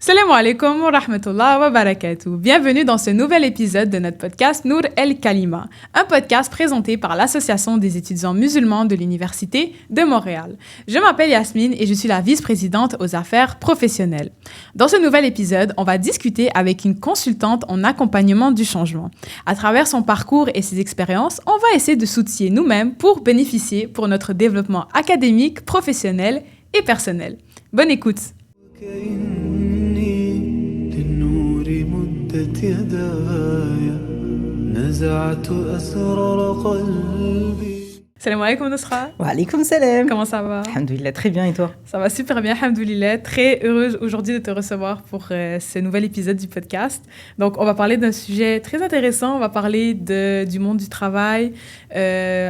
Salam alaikum wa rahmatullah wa barakatuh. Bienvenue dans ce nouvel épisode de notre podcast Nour El Kalima, un podcast présenté par l'Association des étudiants musulmans de l'Université de Montréal. Je m'appelle Yasmine et je suis la vice-présidente aux affaires professionnelles. Dans ce nouvel épisode, on va discuter avec une consultante en accompagnement du changement. À travers son parcours et ses expériences, on va essayer de s'outiller nous-mêmes pour bénéficier pour notre développement académique, professionnel et personnel. Bonne écoute. Salam alaikum Nusra. Wa alaikum salam. Comment ça va? Alhamdoulilah, très bien et toi? Ça va super bien, alhamdoulilah. Très heureuse aujourd'hui de te recevoir pour ce nouvel épisode du podcast. Donc, on va parler d'un sujet très intéressant. On va parler du monde du travail,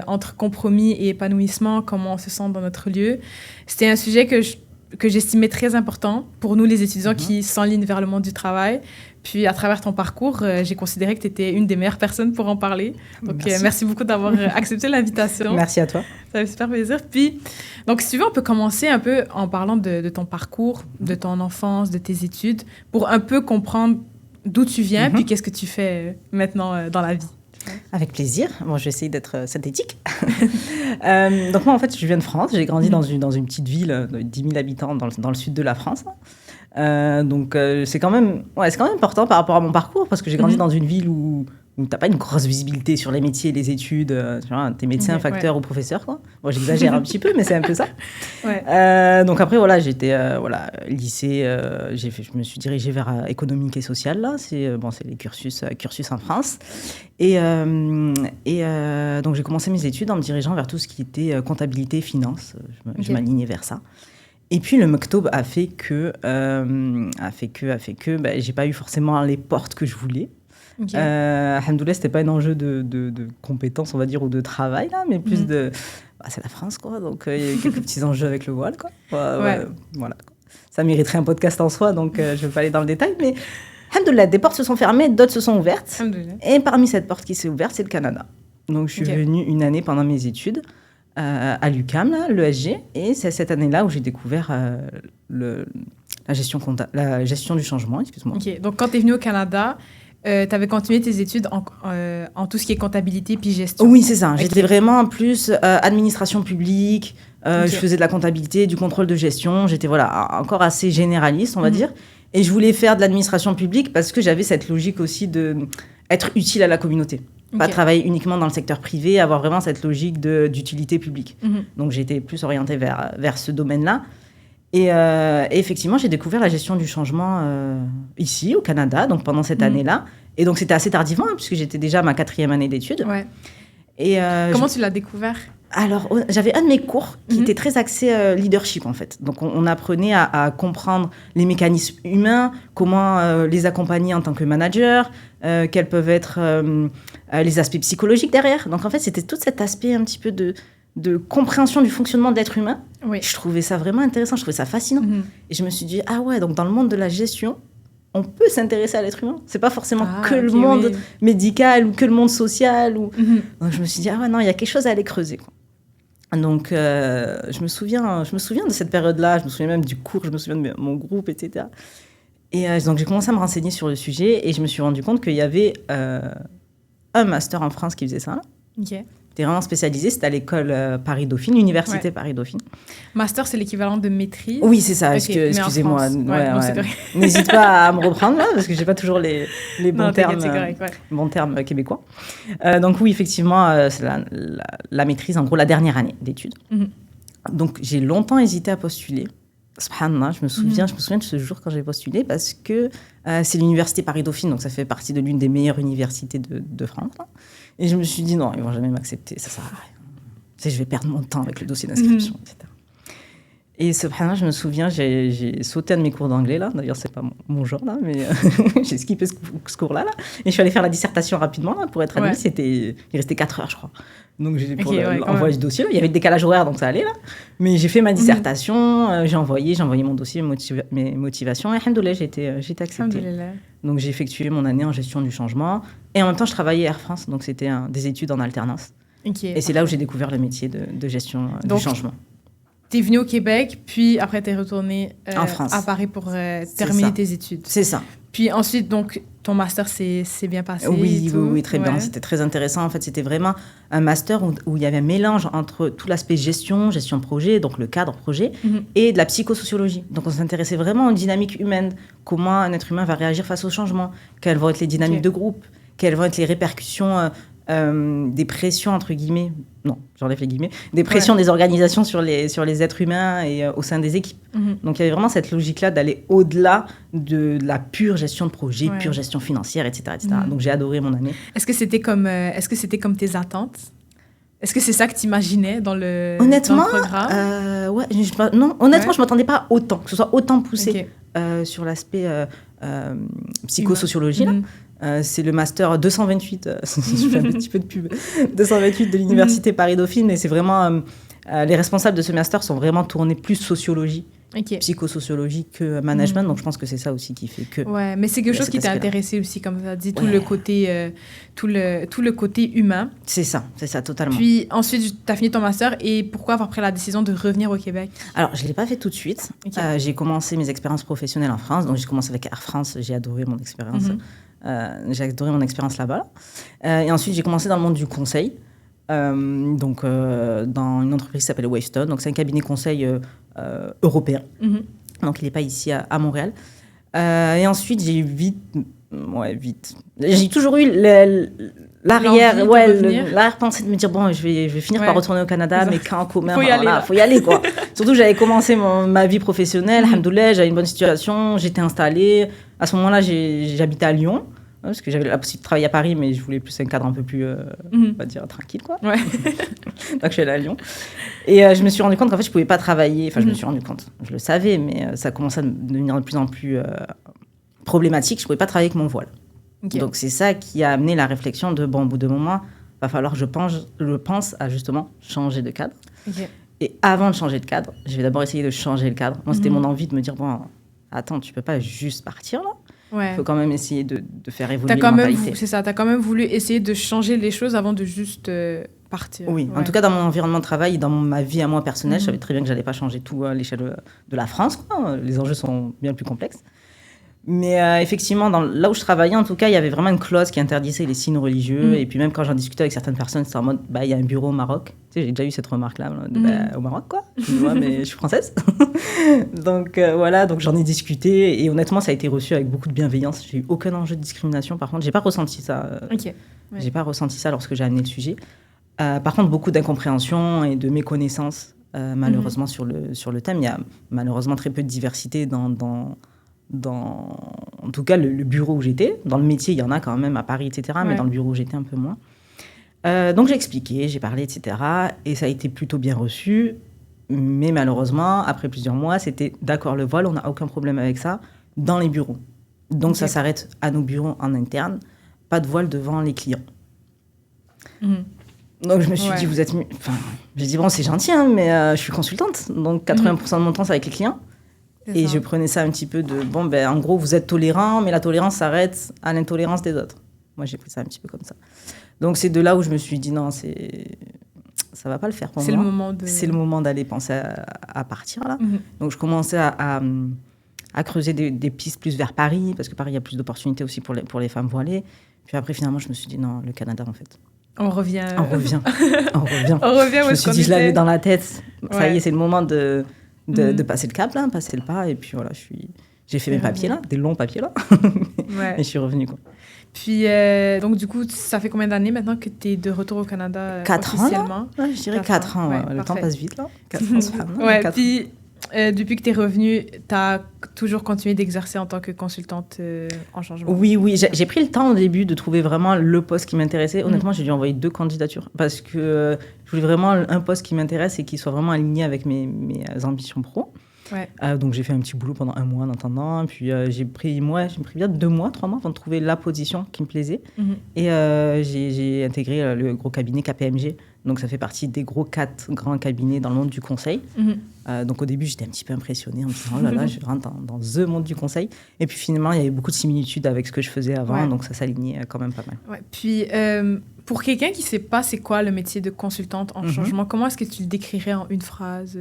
entre compromis et épanouissement, comment on se sent dans notre lieu. C'était un sujet que j'estimais très important pour nous, les étudiants qui s'enlignent vers le monde du travail. Puis, à travers ton parcours, j'ai considéré que tu étais une des meilleures personnes pour en parler. Donc, merci beaucoup d'avoir accepté l'invitation. Merci à toi. Ça fait super plaisir. Puis, donc, si tu veux, on peut commencer un peu en parlant de ton parcours, de ton enfance, de tes études, pour un peu comprendre d'où tu viens, puis qu'est-ce que tu fais maintenant dans la vie. Avec plaisir. Bon, je vais essayer d'être synthétique. Donc, moi, en fait, je viens de France. J'ai grandi dans une petite ville de 10 000 habitants dans le sud de la France. Donc, c'est quand même important par rapport à mon parcours parce que j'ai grandi dans une ville où t'as pas une grosse visibilité sur les métiers, les études. T'es médecin, facteur ou professeur, quoi. Bon, j'exagère un petit peu, mais c'est un peu ça. Donc après, voilà, j'étais lycée. Je me suis dirigée vers économique et social. Là, c'est les cursus en France. Et donc j'ai commencé mes études en me dirigeant vers tout ce qui était comptabilité, finance. Je m'alignais vers ça. Et puis le Maktoub a fait que j'ai pas eu forcément les portes que je voulais. Alhamdoulilah, c'était pas un enjeu de compétences, on va dire, ou de travail, là, mais plus de... c'est la France, quoi, donc il y a eu quelques petits enjeux avec le voile, quoi. Voilà, quoi. Ça mériterait un podcast en soi, donc je vais pas aller dans le détail, mais alhamdoulilah, des portes se sont fermées, d'autres se sont ouvertes. Et parmi cette porte qui s'est ouverte, c'est le Canada. Donc je suis venue une année pendant mes études à l'UQAM, l'ESG, et c'est cette année-là où j'ai découvert la gestion du changement, excuse-moi. Ok, donc quand tu es venue au Canada, tu avais continué tes études en tout ce qui est comptabilité puis gestion. Oui, c'est ça. J'étais vraiment plus administration publique. Je faisais de la comptabilité, du contrôle de gestion. J'étais encore assez généraliste, on va dire. Et je voulais faire de l'administration publique parce que j'avais cette logique aussi d'être utile à la communauté. Pas travailler uniquement dans le secteur privé, avoir vraiment cette logique d'utilité publique. Donc, j'étais plus orientée vers ce domaine-là. Et effectivement, j'ai découvert la gestion du changement ici, au Canada, donc pendant cette année-là. Et donc, c'était assez tardivement, puisque j'étais déjà à ma 4e année d'études. Ouais. Et comment tu l'as découvert? Alors, j'avais un de mes cours qui était très axé leadership, en fait. Donc, on apprenait à comprendre les mécanismes humains, comment les accompagner en tant que manager, quels peuvent être les aspects psychologiques derrière. Donc, en fait, c'était tout cet aspect un petit peu de compréhension du fonctionnement de l'être humain. Oui. Je trouvais ça vraiment intéressant, je trouvais ça fascinant. Et je me suis dit, donc dans le monde de la gestion, on peut s'intéresser à l'être humain. C'est pas forcément le monde médical ou que le monde social. Donc je me suis dit, non, il y a quelque chose à aller creuser, quoi. Donc je me souviens de cette période-là, je me souviens même du cours, je me souviens de mon groupe, etc. Et donc j'ai commencé à me renseigner sur le sujet et je me suis rendu compte qu'il y avait un master en France qui faisait ça. C'était vraiment spécialisé, c'était à l'école Paris-Dauphine, l'université Paris-Dauphine. Master, c'est l'équivalent de maîtrise? Oui, c'est ça, excusez-moi. N'hésite pas à me reprendre là, parce que j'ai pas toujours les bons termes québécois. Donc oui, effectivement, c'est la maîtrise, en gros, la dernière année d'études. Donc j'ai longtemps hésité à postuler. Subhanallah, je me souviens de ce jour quand j'ai postulé, parce que c'est l'université Paris-Dauphine, donc ça fait partie de l'une des meilleures universités de France. Là. Et je me suis dit, non, ils ne vont jamais m'accepter, ça sert à rien. Je vais perdre mon temps avec le dossier d'inscription, etc. Et subhanallah, je me souviens, j'ai sauté un de mes cours d'anglais, là. D'ailleurs, ce n'est pas mon genre, là, mais j'ai skippé ce cours-là. Là. Et je suis allée faire la dissertation rapidement, là, pour être admise. Il restait 4 heures, je crois. Donc, j'ai envoyé ce dossier. Là. Il y avait le décalage horaire, donc ça allait, là. Mais j'ai fait ma dissertation, j'ai envoyé mon dossier, mes motivations. Et alhamdoulilah, j'ai été acceptée. Donc, j'ai effectué mon année en gestion du changement. Et en même temps, je travaillais à Air France, donc c'était des études en alternance. Et c'est là où j'ai découvert le métier de gestion du changement. t'es venue au Québec, puis après, t'es retournée en France. À Paris pour terminer tes études. C'est ça. Puis ensuite, donc, ton master s'est bien passé. Oui, très bien. C'était très intéressant. En fait, c'était vraiment un master où il y avait un mélange entre tout l'aspect gestion de projet, donc le cadre projet, et de la psychosociologie. Donc, on s'intéressait vraiment aux dynamiques humaines, comment un être humain va réagir face au changement, quelles vont être les dynamiques de groupe, quelles vont être les répercussions des pressions, entre guillemets, non, j'enlève les guillemets, des pressions des organisations sur les êtres humains et au sein des équipes. Donc, il y avait vraiment cette logique-là d'aller au-delà de la pure gestion de projet, pure gestion financière, etc. Donc, j'ai adoré mon année. Est-ce que c'était comme tes attentes? Est-ce que c'est ça que tu imaginais dans le programme? Honnêtement, je ne m'attendais pas autant, que ce soit autant poussé sur l'aspect psychosociologie, là. C'est le master 228, je fais un petit peu de pub, 228 de l'université Paris-Dauphine, mais c'est vraiment, les responsables de ce master sont vraiment tournés plus sociologie, psychosociologie que management, donc je pense que c'est ça aussi qui fait que... Ouais, mais c'est quelque chose qui t'a intéressé aussi, comme tu as dit, tout le côté humain. C'est ça, totalement. Puis ensuite, tu as fini ton master, et pourquoi avoir pris la décision de revenir au Québec? Alors, je ne l'ai pas fait tout de suite. J'ai commencé mes expériences professionnelles en France, donc j'ai commencé avec Air France, j'ai adoré mon expérience. J'ai adoré mon expérience là-bas. Et ensuite, j'ai commencé dans le monde du conseil, dans une entreprise qui s'appelle Wavestone. Donc, c'est un cabinet conseil européen. Donc, il n'est pas ici à Montréal. Et ensuite, j'ai j'ai toujours eu l'arrière-pensée de me dire, bon, je vais finir par retourner au Canada, mais quand, comment, faut y aller, quoi. Surtout que j'avais commencé ma vie professionnelle, alhamdoulilah, j'avais une bonne situation, j'étais installée. À ce moment-là, j'habitais à Lyon, parce que j'avais la possibilité de travailler à Paris, mais je voulais plus un cadre un peu plus, on va dire, tranquille, quoi. Ouais. Donc, je suis allée à Lyon. Et je me suis rendu compte qu'en fait, je ne pouvais pas travailler. Enfin, je me suis rendu compte, je le savais, mais ça commençait à devenir de plus en plus problématique. Je ne pouvais pas travailler avec mon voile. Donc, c'est ça qui a amené la réflexion de, bon, au bout de moment, il va falloir, je pense à justement changer de cadre. Et avant de changer de cadre, je vais d'abord essayer de changer le cadre. Moi, c'était mon envie de me dire, bon, attends, tu ne peux pas juste partir, là. Il faut quand même essayer de faire évoluer la mentalité. C'est ça, tu as quand même voulu essayer de changer les choses avant de juste partir. Oui, en tout cas, dans mon environnement de travail, dans ma vie à moi personnelle, je savais très bien que je n'allais pas changer tout à l'échelle de la France, quoi. Les enjeux sont bien plus complexes. Mais effectivement, là où je travaillais, en tout cas, il y avait vraiment une clause qui interdisait les signes religieux. Et puis même quand j'en discutais avec certaines personnes, c'était en mode, il y a un bureau au Maroc. Tu sais, j'ai déjà eu cette remarque-là, au Maroc, quoi. Je me dis, ouais, mais je suis française. Donc voilà, donc j'en ai discuté. Et honnêtement, ça a été reçu avec beaucoup de bienveillance. J'ai eu aucun enjeu de discrimination. Par contre, j'ai pas ressenti ça. J'ai pas ressenti ça lorsque j'ai amené le sujet. Par contre, beaucoup d'incompréhension et de méconnaissance, malheureusement, sur le thème. Il y a malheureusement très peu de diversité dans en tout cas, le bureau où j'étais. Dans le métier, il y en a quand même à Paris, etc. Mais dans le bureau où j'étais, un peu moins. Donc, j'ai expliqué, j'ai parlé, etc. Et ça a été plutôt bien reçu. Mais malheureusement, après plusieurs mois, c'était d'accord, le voile, on n'a aucun problème avec ça dans les bureaux. Donc, ça s'arrête à nos bureaux en interne. Pas de voile devant les clients. Donc, je me suis dit, vous êtes... Enfin, j'ai dit, bon, c'est gentil, hein, mais je suis consultante. Donc, 80% de mon temps, c'est avec les clients. Et je prenais ça un petit peu de, bon, en gros, vous êtes tolérant, mais la tolérance s'arrête à l'intolérance des autres. Moi, j'ai pris ça un petit peu comme ça. Donc, c'est de là où je me suis dit, non, ça va pas le faire pour moi. C'est le moment d'aller penser à partir, là. Donc, je commençais à creuser des pistes plus vers Paris, parce que Paris, il y a plus d'opportunités aussi pour les femmes voilées. Puis après, finalement, je me suis dit, non, le Canada, en fait. On revient. Je me suis dit, je l'avais dans la tête. Ça y est, c'est le moment de passer le cap, là, passer le pas. Et puis voilà, j'ai fait mes papiers, là, des longs papiers, là. Et je suis revenue, quoi. Puis, donc, du coup, ça fait combien d'années maintenant que tu es de retour au Canada 4 officiellement? Ans, je dirais 4 ans. Le temps passe vite, là. 4 ans, puis, depuis que tu es revenue, tu as toujours continué d'exercer en tant que consultante en changement? Oui. J'ai pris le temps au début de trouver vraiment le poste qui m'intéressait. Honnêtement, j'ai dû envoyer 2 candidatures parce que je voulais vraiment un poste qui m'intéresse et qui soit vraiment aligné avec mes ambitions pro. Donc, j'ai fait un petit boulot pendant 1 mois en attendant. Puis, j'ai pris bien 2 mois, 3 mois avant de trouver la position qui me plaisait. Et j'ai intégré le gros cabinet KPMG Donc, ça fait partie des 4 grands cabinets dans le monde du conseil. Donc, au début, j'étais un petit peu impressionnée en me disant, oh là là, je rentre dans the monde du conseil. Et puis, finalement, il y avait beaucoup de similitudes avec ce que je faisais avant. Donc, ça s'alignait quand même pas mal. Ouais. Puis, pour quelqu'un qui ne sait pas c'est quoi le métier de consultante en changement, comment est-ce que tu le décrirais en une phrase?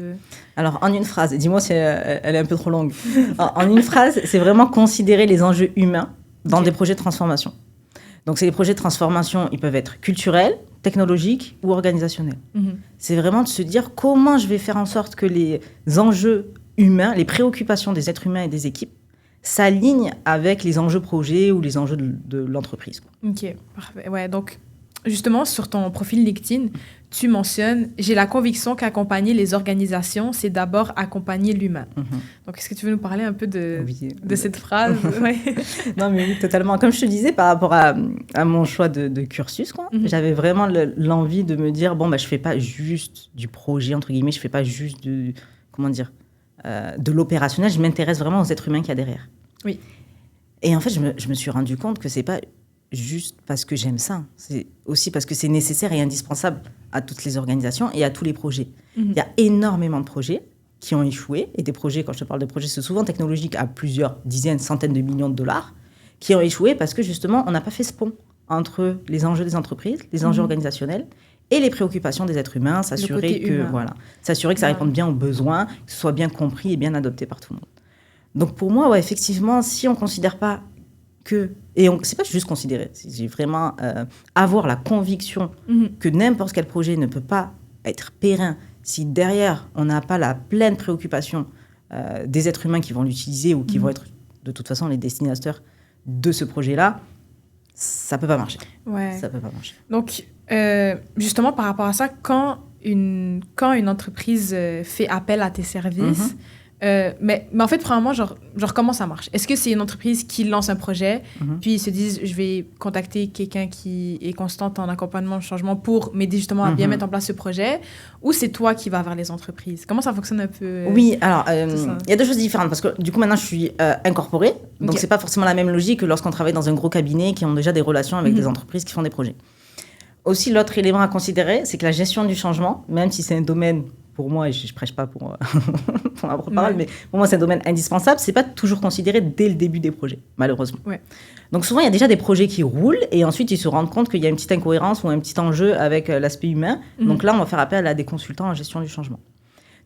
Alors, en une phrase, dis-moi si elle est un peu trop longue. En une phrase, c'est vraiment considérer les enjeux humains dans des projets de transformation. Donc, c'est les projets de transformation, ils peuvent être culturels, technologiques ou organisationnels. C'est vraiment de se dire comment je vais faire en sorte que les enjeux humains, les préoccupations des êtres humains et des équipes s'alignent avec les enjeux projets ou les enjeux de l'entreprise. OK, parfait. Ouais, donc, justement, sur ton profil LinkedIn, tu mentionnes « J'ai la conviction qu'accompagner les organisations, c'est d'abord accompagner l'humain. » Donc, est-ce que tu veux nous parler un peu de cette phrase? Ouais. Non, mais oui, totalement. Comme je te disais, par rapport à mon choix de cursus, j'avais vraiment l'envie de me dire, bon, bah, je ne fais pas juste du projet, entre guillemets, je ne fais pas juste de l'opérationnel, je m'intéresse vraiment aux êtres humains qu'il y a derrière. Oui. Et en fait, je me suis rendu compte que ce n'est pas juste parce que j'aime ça, c'est aussi parce que c'est nécessaire et indispensable à toutes les organisations et à tous les projets. Il y a énormément de projets qui ont échoué, et des projets, quand je te parle de projets, c'est souvent technologiques à plusieurs dizaines, centaines de millions de dollars, qui ont échoué parce que justement, on n'a pas fait ce pont entre les enjeux des entreprises, les enjeux organisationnels et les préoccupations des êtres humains, s'assurer que ça réponde bien aux besoins, que ce soit bien compris et bien adopté par tout le monde. Donc pour moi, effectivement, si on ne considère pas c'est pas juste considérer, c'est vraiment avoir la conviction que n'importe quel projet ne peut pas être périn si derrière on n'a pas la pleine préoccupation des êtres humains qui vont l'utiliser ou qui vont être de toute façon les destinataires de ce projet-là, ça peut pas marcher. Ouais. Ça peut pas marcher. Donc justement par rapport à ça, quand une entreprise fait appel à tes services, mais en fait, premièrement, genre, comment ça marche? Est-ce que c'est une entreprise qui lance un projet, puis ils se disent, je vais contacter quelqu'un qui est constante en accompagnement au changement pour m'aider justement à bien mettre en place ce projet, ou c'est toi qui vas vers les entreprises? Comment ça fonctionne un peu? Oui, alors, il y a deux choses différentes, parce que du coup, maintenant, je suis incorporée, donc c'est pas forcément la même logique que lorsqu'on travaille dans un gros cabinet qui ont déjà des relations avec des entreprises qui font des projets. Aussi, l'autre élément à considérer, c'est que la gestion du changement, même si c'est un domaine... Pour moi, et je ne prêche pas pour ma propre parole, mais pour moi, c'est un domaine indispensable. Ce n'est pas toujours considéré dès le début des projets, malheureusement. Ouais. Donc souvent, il y a déjà des projets qui roulent et ensuite, ils se rendent compte qu'il y a une petite incohérence ou un petit enjeu avec l'aspect humain. Donc là, on va faire appel à des consultants en gestion du changement.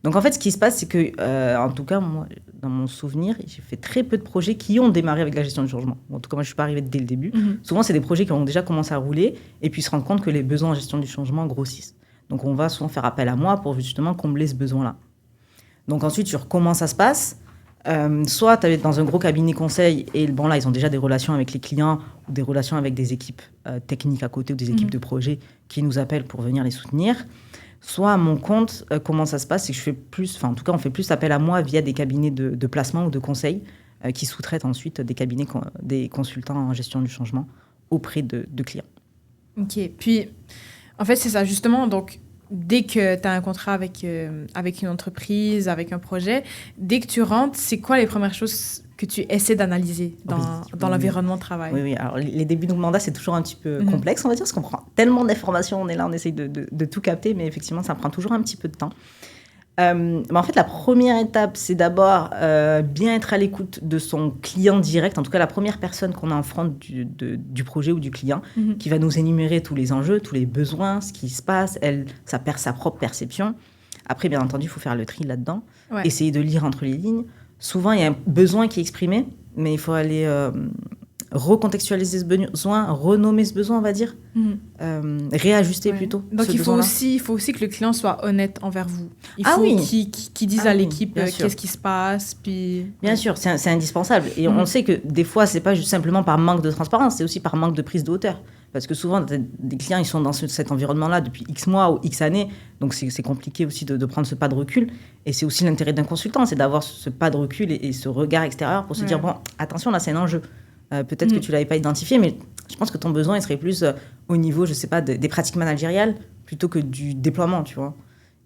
Donc en fait, ce qui se passe, c'est que, en tout cas, moi, dans mon souvenir, j'ai fait très peu de projets qui ont démarré avec la gestion du changement. En tout cas, moi, je ne suis pas arrivée dès le début. Souvent, c'est des projets qui ont déjà commencé à rouler et puis se rendre compte que les besoins en gestion du changement grossissent. Donc, on va souvent faire appel à moi pour justement combler ce besoin-là. Donc, ensuite, sur comment ça se passe, soit tu es dans un gros cabinet conseil et bon, là, ils ont déjà des relations avec les clients ou des relations avec des équipes techniques à côté ou des équipes de projet qui nous appellent pour venir les soutenir. Soit à mon compte, comment ça se passe, c'est que je fais plus, enfin, en tout cas, on fait plus appel à moi via des cabinets de placement ou de conseil qui sous-traitent ensuite des cabinets, des consultants en gestion du changement auprès de clients. OK. Puis... En fait, c'est ça, justement. Donc, dès que tu as un contrat avec une entreprise, avec un projet, dès que tu rentres, c'est quoi les premières choses que tu essaies d'analyser dans l'environnement de travail? Oui. Alors, les débuts de mandat, c'est toujours un petit peu complexe, on va dire, parce qu'on prend tellement d'informations, on est là, on essaye de tout capter, mais effectivement, ça prend toujours un petit peu de temps. Mais en fait, la première étape, c'est d'abord bien être à l'écoute de son client direct, en tout cas la première personne qu'on a en front du projet ou du client, qui va nous énumérer tous les enjeux, tous les besoins, ce qui se passe, sa propre perception. Après, bien entendu, il faut faire le tri là-dedans, essayer de lire entre les lignes. Souvent, il y a un besoin qui est exprimé, mais il faut aller recontextualiser ce besoin, renommer ce besoin, on va dire, réajuster plutôt. Donc, il faut aussi que le client soit honnête envers vous. Il faut qu'il dise à l'équipe qu'est-ce qui se passe. Puis... Bien sûr, c'est indispensable. Et on sait que des fois, c'est pas juste simplement par manque de transparence, c'est aussi par manque de prise de hauteur. Parce que souvent, des clients, ils sont dans cet environnement-là depuis X mois ou X années. Donc, c'est compliqué aussi de prendre ce pas de recul. Et c'est aussi l'intérêt d'un consultant, c'est d'avoir ce pas de recul et ce regard extérieur pour se dire, bon, attention, là, c'est un enjeu. Peut-être que tu ne l'avais pas identifié, mais je pense que ton besoin, il serait plus au niveau, je ne sais pas, des pratiques managériales plutôt que du déploiement, tu vois.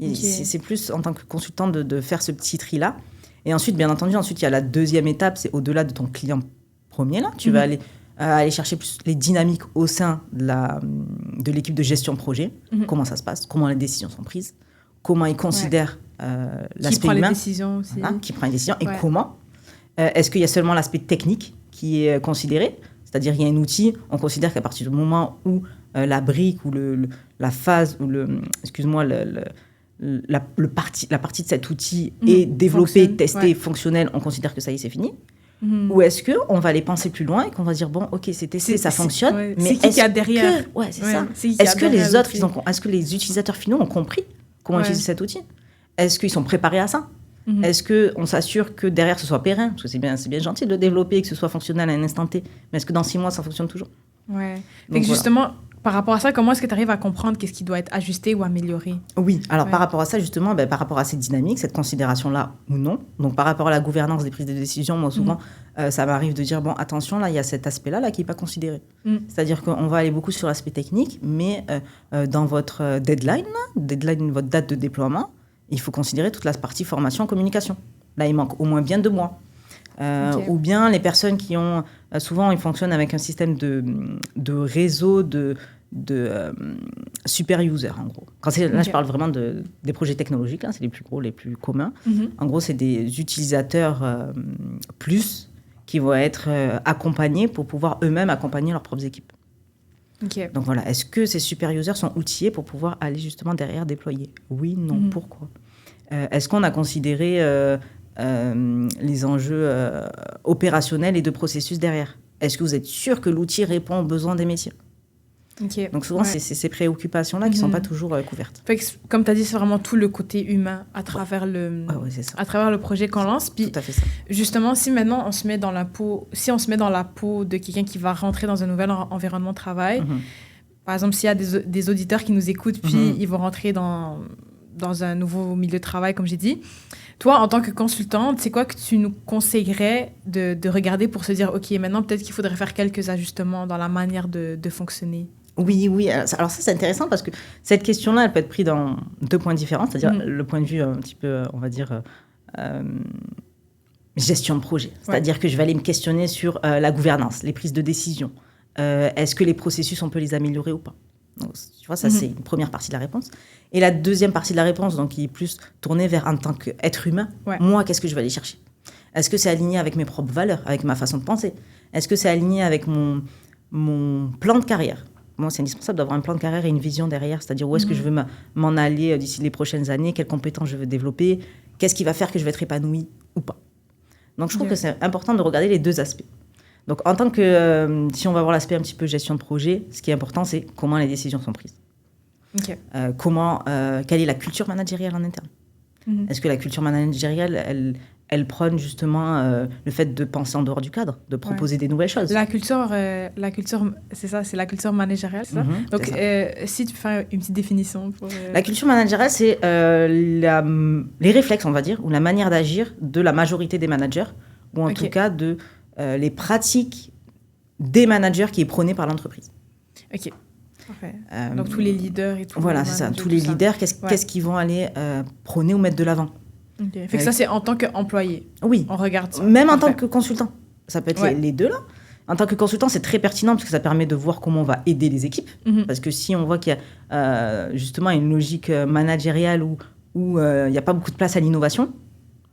Okay. C'est plus, en tant que consultant, de faire ce petit tri-là. Et ensuite, bien entendu, il y a la deuxième étape, c'est au-delà de ton client premier, là. Tu vas aller aller chercher plus les dynamiques au sein de l'équipe de gestion de projet. Comment ça se passe, comment les décisions sont prises, comment ils considèrent l'aspect humain. Qui prend les décisions aussi. Voilà, qui prend les décisions et comment. Est-ce qu'il y a seulement l'aspect technique qui est considéré ? C'est-à-dire qu'il y a un outil, on considère qu'à partir du moment où la brique ou la phase ou la partie de cet outil est développée, testée, fonctionnelle, on considère que ça y est, c'est fini. Ou est-ce qu'on va aller penser plus loin et qu'on va dire, bon, ok, c'est testé, ça fonctionne, mais c'est qui y a derrière ? C'est ça. Est-ce que les autres, est-ce que les utilisateurs finaux ont compris comment utiliser cet outil ? Est-ce qu'ils sont préparés à ça ? Est-ce qu'on s'assure que derrière, ce soit périn ? Parce que c'est bien gentil de développer et que ce soit fonctionnel à un instant T, mais est-ce que dans 6 mois, ça fonctionne toujours ? Ouais. Donc, justement, par rapport à ça, comment est-ce que tu arrives à comprendre qu'est-ce qui doit être ajusté ou amélioré ? Oui, alors par rapport à ça, justement, par rapport à cette dynamique, cette considération-là ou non, donc par rapport à la gouvernance des prises de décision, moi souvent, ça m'arrive de dire, bon, attention, là, il y a cet aspect-là qui n'est pas considéré. C'est-à-dire qu'on va aller beaucoup sur l'aspect technique, mais dans votre deadline, votre date de déploiement, il faut considérer toute la partie formation, communication. Là, il manque au moins bien 2 mois. Ou bien les personnes qui ont... souvent, ils fonctionnent avec un système de réseau de super users, en gros. Là, je parle vraiment des projets technologiques, là, c'est les plus gros, les plus communs. En gros, c'est des utilisateurs plus qui vont être accompagnés pour pouvoir eux-mêmes accompagner leurs propres équipes. Donc voilà, est-ce que ces super users sont outillés pour pouvoir aller justement derrière déployer ? Oui, non, pourquoi ? Est-ce qu'on a considéré... les enjeux opérationnels et de processus derrière. Est-ce que vous êtes sûr que l'outil répond aux besoins des métiers ? Donc souvent, c'est ces préoccupations-là qui ne sont pas toujours couvertes. Fait que, comme tu as dit, c'est vraiment tout le côté humain à travers, à travers le projet qu'on lance. Puis, tout à fait ça. Justement, si maintenant on se met dans la peau de quelqu'un qui va rentrer dans un nouvel environnement de travail, par exemple, s'il y a des auditeurs qui nous écoutent, puis ils vont rentrer dans un nouveau milieu de travail, comme j'ai dit. Toi, en tant que consultante, c'est quoi que tu nous conseillerais de regarder pour se dire, OK, maintenant, peut-être qu'il faudrait faire quelques ajustements dans la manière de fonctionner ? Oui. Alors ça, c'est intéressant parce que cette question-là, elle peut être prise dans 2 points différents, c'est-à-dire le point de vue un petit peu, on va dire, gestion de projet. C'est-à-dire que je vais aller me questionner sur la gouvernance, les prises de décision. Est-ce que les processus, on peut les améliorer ou pas ? Donc, tu vois, ça, c'est une première partie de la réponse. Et la deuxième partie de la réponse, donc, qui est plus tournée vers en tant qu'être humain, moi, qu'est-ce que je vais aller chercher ? Est-ce que c'est aligné avec mes propres valeurs, avec ma façon de penser ? Est-ce que c'est aligné avec mon plan de carrière ? Moi, c'est indispensable d'avoir un plan de carrière et une vision derrière, c'est-à-dire où est-ce que je veux m'en aller d'ici les prochaines années, quelles compétences je veux développer, qu'est-ce qui va faire que je vais être épanouie ou pas. Donc, je trouve que c'est important de regarder les 2 aspects. Donc, en tant que... si on va voir l'aspect un petit peu gestion de projet, ce qui est important, c'est comment les décisions sont prises. Quelle est la culture managériale en interne ? Est-ce que la culture managériale, elle prône justement le fait de penser en dehors du cadre, de proposer des nouvelles choses ? La culture, c'est ça, c'est la culture managériale, c'est ça ? Donc, si tu fais une petite définition pour... La culture managériale, c'est les réflexes, on va dire, ou la manière d'agir de la majorité des managers, ou en tout cas de les pratiques des managers qui est prônée par l'entreprise. OK. Parfait. Donc, tous les leaders et tout. Voilà, c'est ça. Tous les leaders, qu'est-ce qu'ils vont aller prôner ou mettre de l'avant ? Okay. Fait que ça, c'est en tant qu'employé. Oui. On regarde ça. Même en tant que consultant. Ça peut être les 2 là. En tant que consultant, c'est très pertinent parce que ça permet de voir comment on va aider les équipes. Parce que si on voit qu'il y a justement une logique managériale où il n'y a pas beaucoup de place à l'innovation,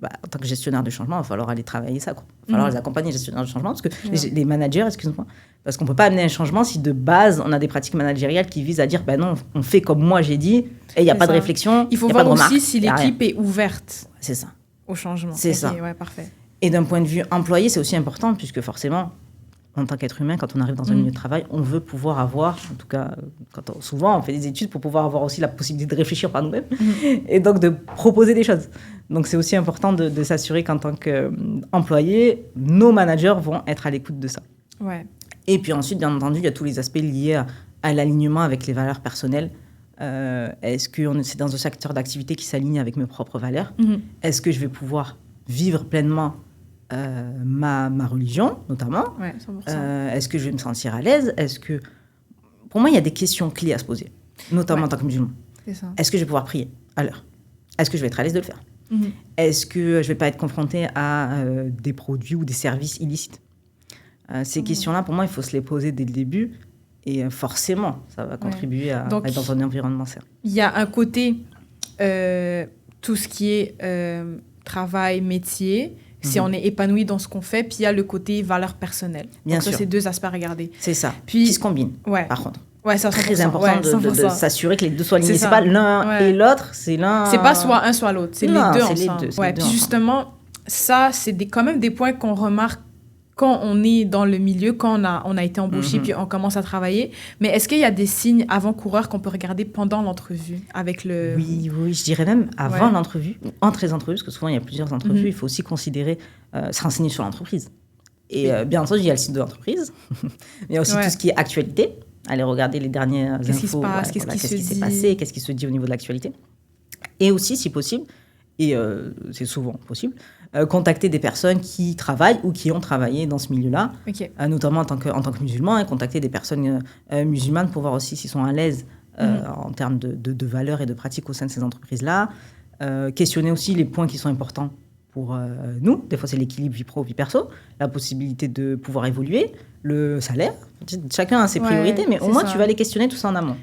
en tant que gestionnaire de changement, il va falloir aller travailler ça. Il va falloir les accompagner, les gestionnaires de changement, parce que les managers, excuse-moi, parce qu'on ne peut pas amener un changement si de base, on a des pratiques managériales qui visent à dire, non, on fait comme moi j'ai dit, et il n'y a pas de réflexion, il faut voir aussi si l'équipe est ouverte au changement. C'est ça. Ouais, parfait. Et d'un point de vue employé, c'est aussi important, puisque forcément, en tant qu'être humain, quand on arrive dans un milieu de travail, on veut pouvoir avoir, en tout cas, souvent on fait des études pour pouvoir avoir aussi la possibilité de réfléchir par nous-mêmes, et donc de proposer des choses. Donc c'est aussi important de s'assurer qu'en tant qu'employé, nos managers vont être à l'écoute de ça. Ouais. Et puis ensuite, bien entendu, il y a tous les aspects liés à l'alignement avec les valeurs personnelles. Est-ce que c'est dans un secteur d'activité qui s'aligne avec mes propres valeurs ? Est-ce que je vais pouvoir vivre pleinement ma religion, notamment ? Ouais, 100%. Est-ce que je vais me sentir à l'aise ? Pour moi, il y a des questions clés à se poser, notamment en tant que musulman. C'est ça. Est-ce que je vais pouvoir prier à l'heure ? Est-ce que je vais être à l'aise de le faire ? Est-ce que je ne vais pas être confrontée à des produits ou des services illicites ? Ces questions-là, pour moi, il faut se les poser dès le début. Et forcément, ça va contribuer à être dans un environnement sain. Il y a un côté, tout ce qui est travail, métier, si on est épanoui dans ce qu'on fait, puis il y a le côté valeur personnelle. Bien sûr. C'est 2 aspects à regarder. C'est ça, puis, qui se combinent, par contre. C'est très important de s'assurer que les deux soient alignés. C'est pas l'un et l'autre, c'est l'un... C'est pas soit un, soit l'autre, c'est les deux ensemble. Puis justement, ça, c'est quand même des points qu'on remarque quand on est dans le milieu, quand on a été embauché, puis on commence à travailler. Mais est-ce qu'il y a des signes avant-coureurs qu'on peut regarder pendant l'entrevue avec le... Oui, je dirais même avant l'entrevue, entre les entrevues, parce que souvent il y a plusieurs entrevues, il faut aussi considérer, se renseigner sur l'entreprise. Et bien entendu, il y a le site de l'entreprise, mais il y a aussi tout ce qui est actualité. Aller regarder les dernières infos, qu'est-ce qui s'est passé, qu'est-ce qui se dit au niveau de l'actualité. Et aussi, si possible, et c'est souvent possible, contacter des personnes qui travaillent ou qui ont travaillé dans ce milieu-là, notamment en tant que musulmans, contacter des personnes musulmanes pour voir aussi s'ils sont à l'aise en termes de valeurs et de pratiques au sein de ces entreprises-là. Questionner aussi les points qui sont importants pour nous. Des fois, c'est l'équilibre vie pro, vie perso, la possibilité de pouvoir évoluer, le salaire. Chacun a ses priorités, mais au moins, tu vas les questionner tout ça en amont.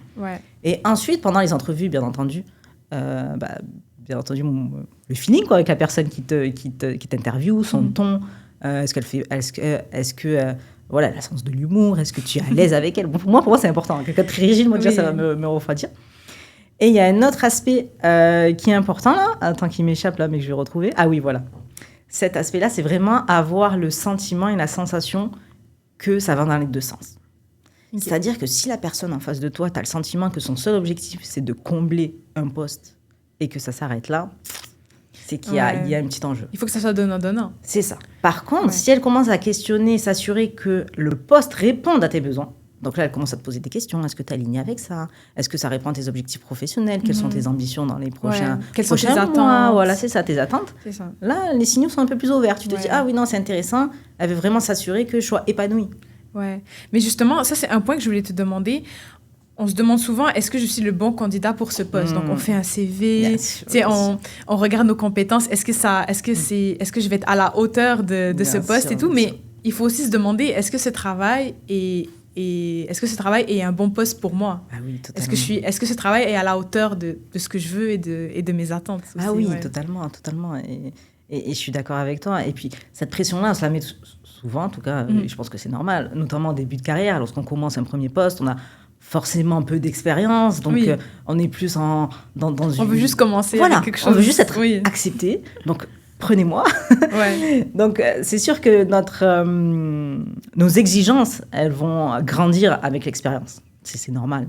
Et ensuite, pendant les entrevues, bien entendu, le feeling avec la personne qui t'interviewe, son ton, est-ce que elle a sens de l'humour, est-ce que tu es à l'aise avec elle. Pour moi, c'est important. Quelqu'un de très rigide, moi, déjà, ça va me refroidir. Et il y a un autre aspect qui est important, là, attends qu'il m'échappe, là, mais que je vais retrouver. Ah oui, voilà. Cet aspect-là, c'est vraiment avoir le sentiment et la sensation que ça va dans les deux sens. C'est-à-dire que si la personne en face de toi, tu as le sentiment que son seul objectif, c'est de combler un poste et que ça s'arrête là, c'est qu'il y a un petit enjeu. Il faut que ça soit donnant-donnant. C'est ça. Par contre, si elle commence à questionner, s'assurer que le poste réponde à tes besoins, donc là, elle commence à te poser des questions. Est-ce que tu es aligné avec ça? Est-ce que ça répond à tes objectifs professionnels? Quelles sont tes ambitions dans les prochains Quelles sont tes mois? attentes? Voilà, c'est ça, tes attentes. C'est ça. Là, les signaux sont un peu plus ouverts. Tu te dis, ah oui, non, c'est intéressant. Elle veut vraiment s'assurer que je sois épanouie. Ouais. Mais justement, ça, c'est un point que je voulais te demander. On se demande souvent, est-ce que je suis le bon candidat pour ce poste? Donc, on fait un CV, on regarde nos compétences. Est-ce que je vais être à la hauteur de ce poste et tout? Mais il faut aussi se demander, est-ce que ce travail est un bon poste pour moi? Ah oui, totalement. Est-ce que ce travail est à la hauteur de ce que je veux et de mes attentes aussi, Ah oui, totalement. Et je suis d'accord avec toi. Et puis, cette pression-là, on se la met souvent, en tout cas, je pense que c'est normal, notamment au début de carrière, lorsqu'on commence un premier poste, on a forcément un peu d'expérience, donc on est plus dans on veut juste commencer avec quelque chose. On veut juste être accepté, donc prenez-moi. Donc c'est sûr que nos exigences, elles vont grandir avec l'expérience. C'est normal.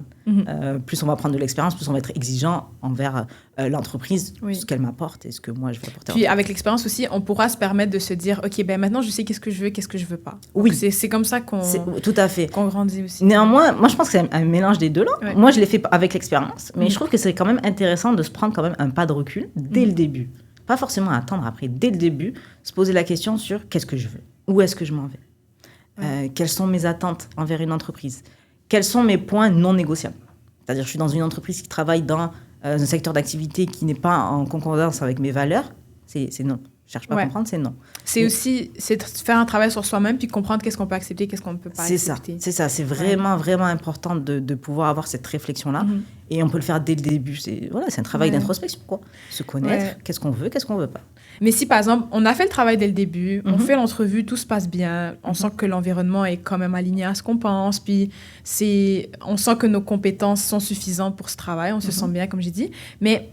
Plus on va prendre de l'expérience, plus on va être exigeant envers l'entreprise, ce qu'elle m'apporte et ce que moi je vais apporter. Puis avec l'expérience aussi, on pourra se permettre de se dire, ok, maintenant je sais qu'est-ce que je veux, qu'est-ce que je veux pas. Oui. Donc, c'est comme ça tout à fait. qu'on grandit aussi. Néanmoins, moi je pense que c'est un mélange des deux là. Moi je l'ai fait avec l'expérience, mais je trouve que c'est quand même intéressant de se prendre quand même un pas de recul dès le début. Pas forcément attendre après, dès le début, se poser la question sur qu'est-ce que je veux, où est-ce que je m'en vais, quelles sont mes attentes envers une entreprise. Quels sont mes points non négociables? C'est-à-dire, je suis dans une entreprise qui travaille dans un secteur d'activité qui n'est pas en concordance avec mes valeurs. C'est non. Je ne cherche pas à comprendre, c'est non. C'est de faire un travail sur soi-même puis comprendre qu'est-ce qu'on peut accepter, qu'est-ce qu'on ne peut pas accepter. C'est ça. C'est vraiment, vraiment important de pouvoir avoir cette réflexion-là. Et on peut le faire dès le début. C'est un travail d'introspection, quoi. Se connaître, qu'est-ce qu'on veut pas. Mais si, par exemple, on a fait le travail dès le début, on fait l'entrevue, tout se passe bien, on sent que l'environnement est quand même aligné à ce qu'on pense, puis on sent que nos compétences sont suffisantes pour ce travail, on se sent bien, comme j'ai dit. Mais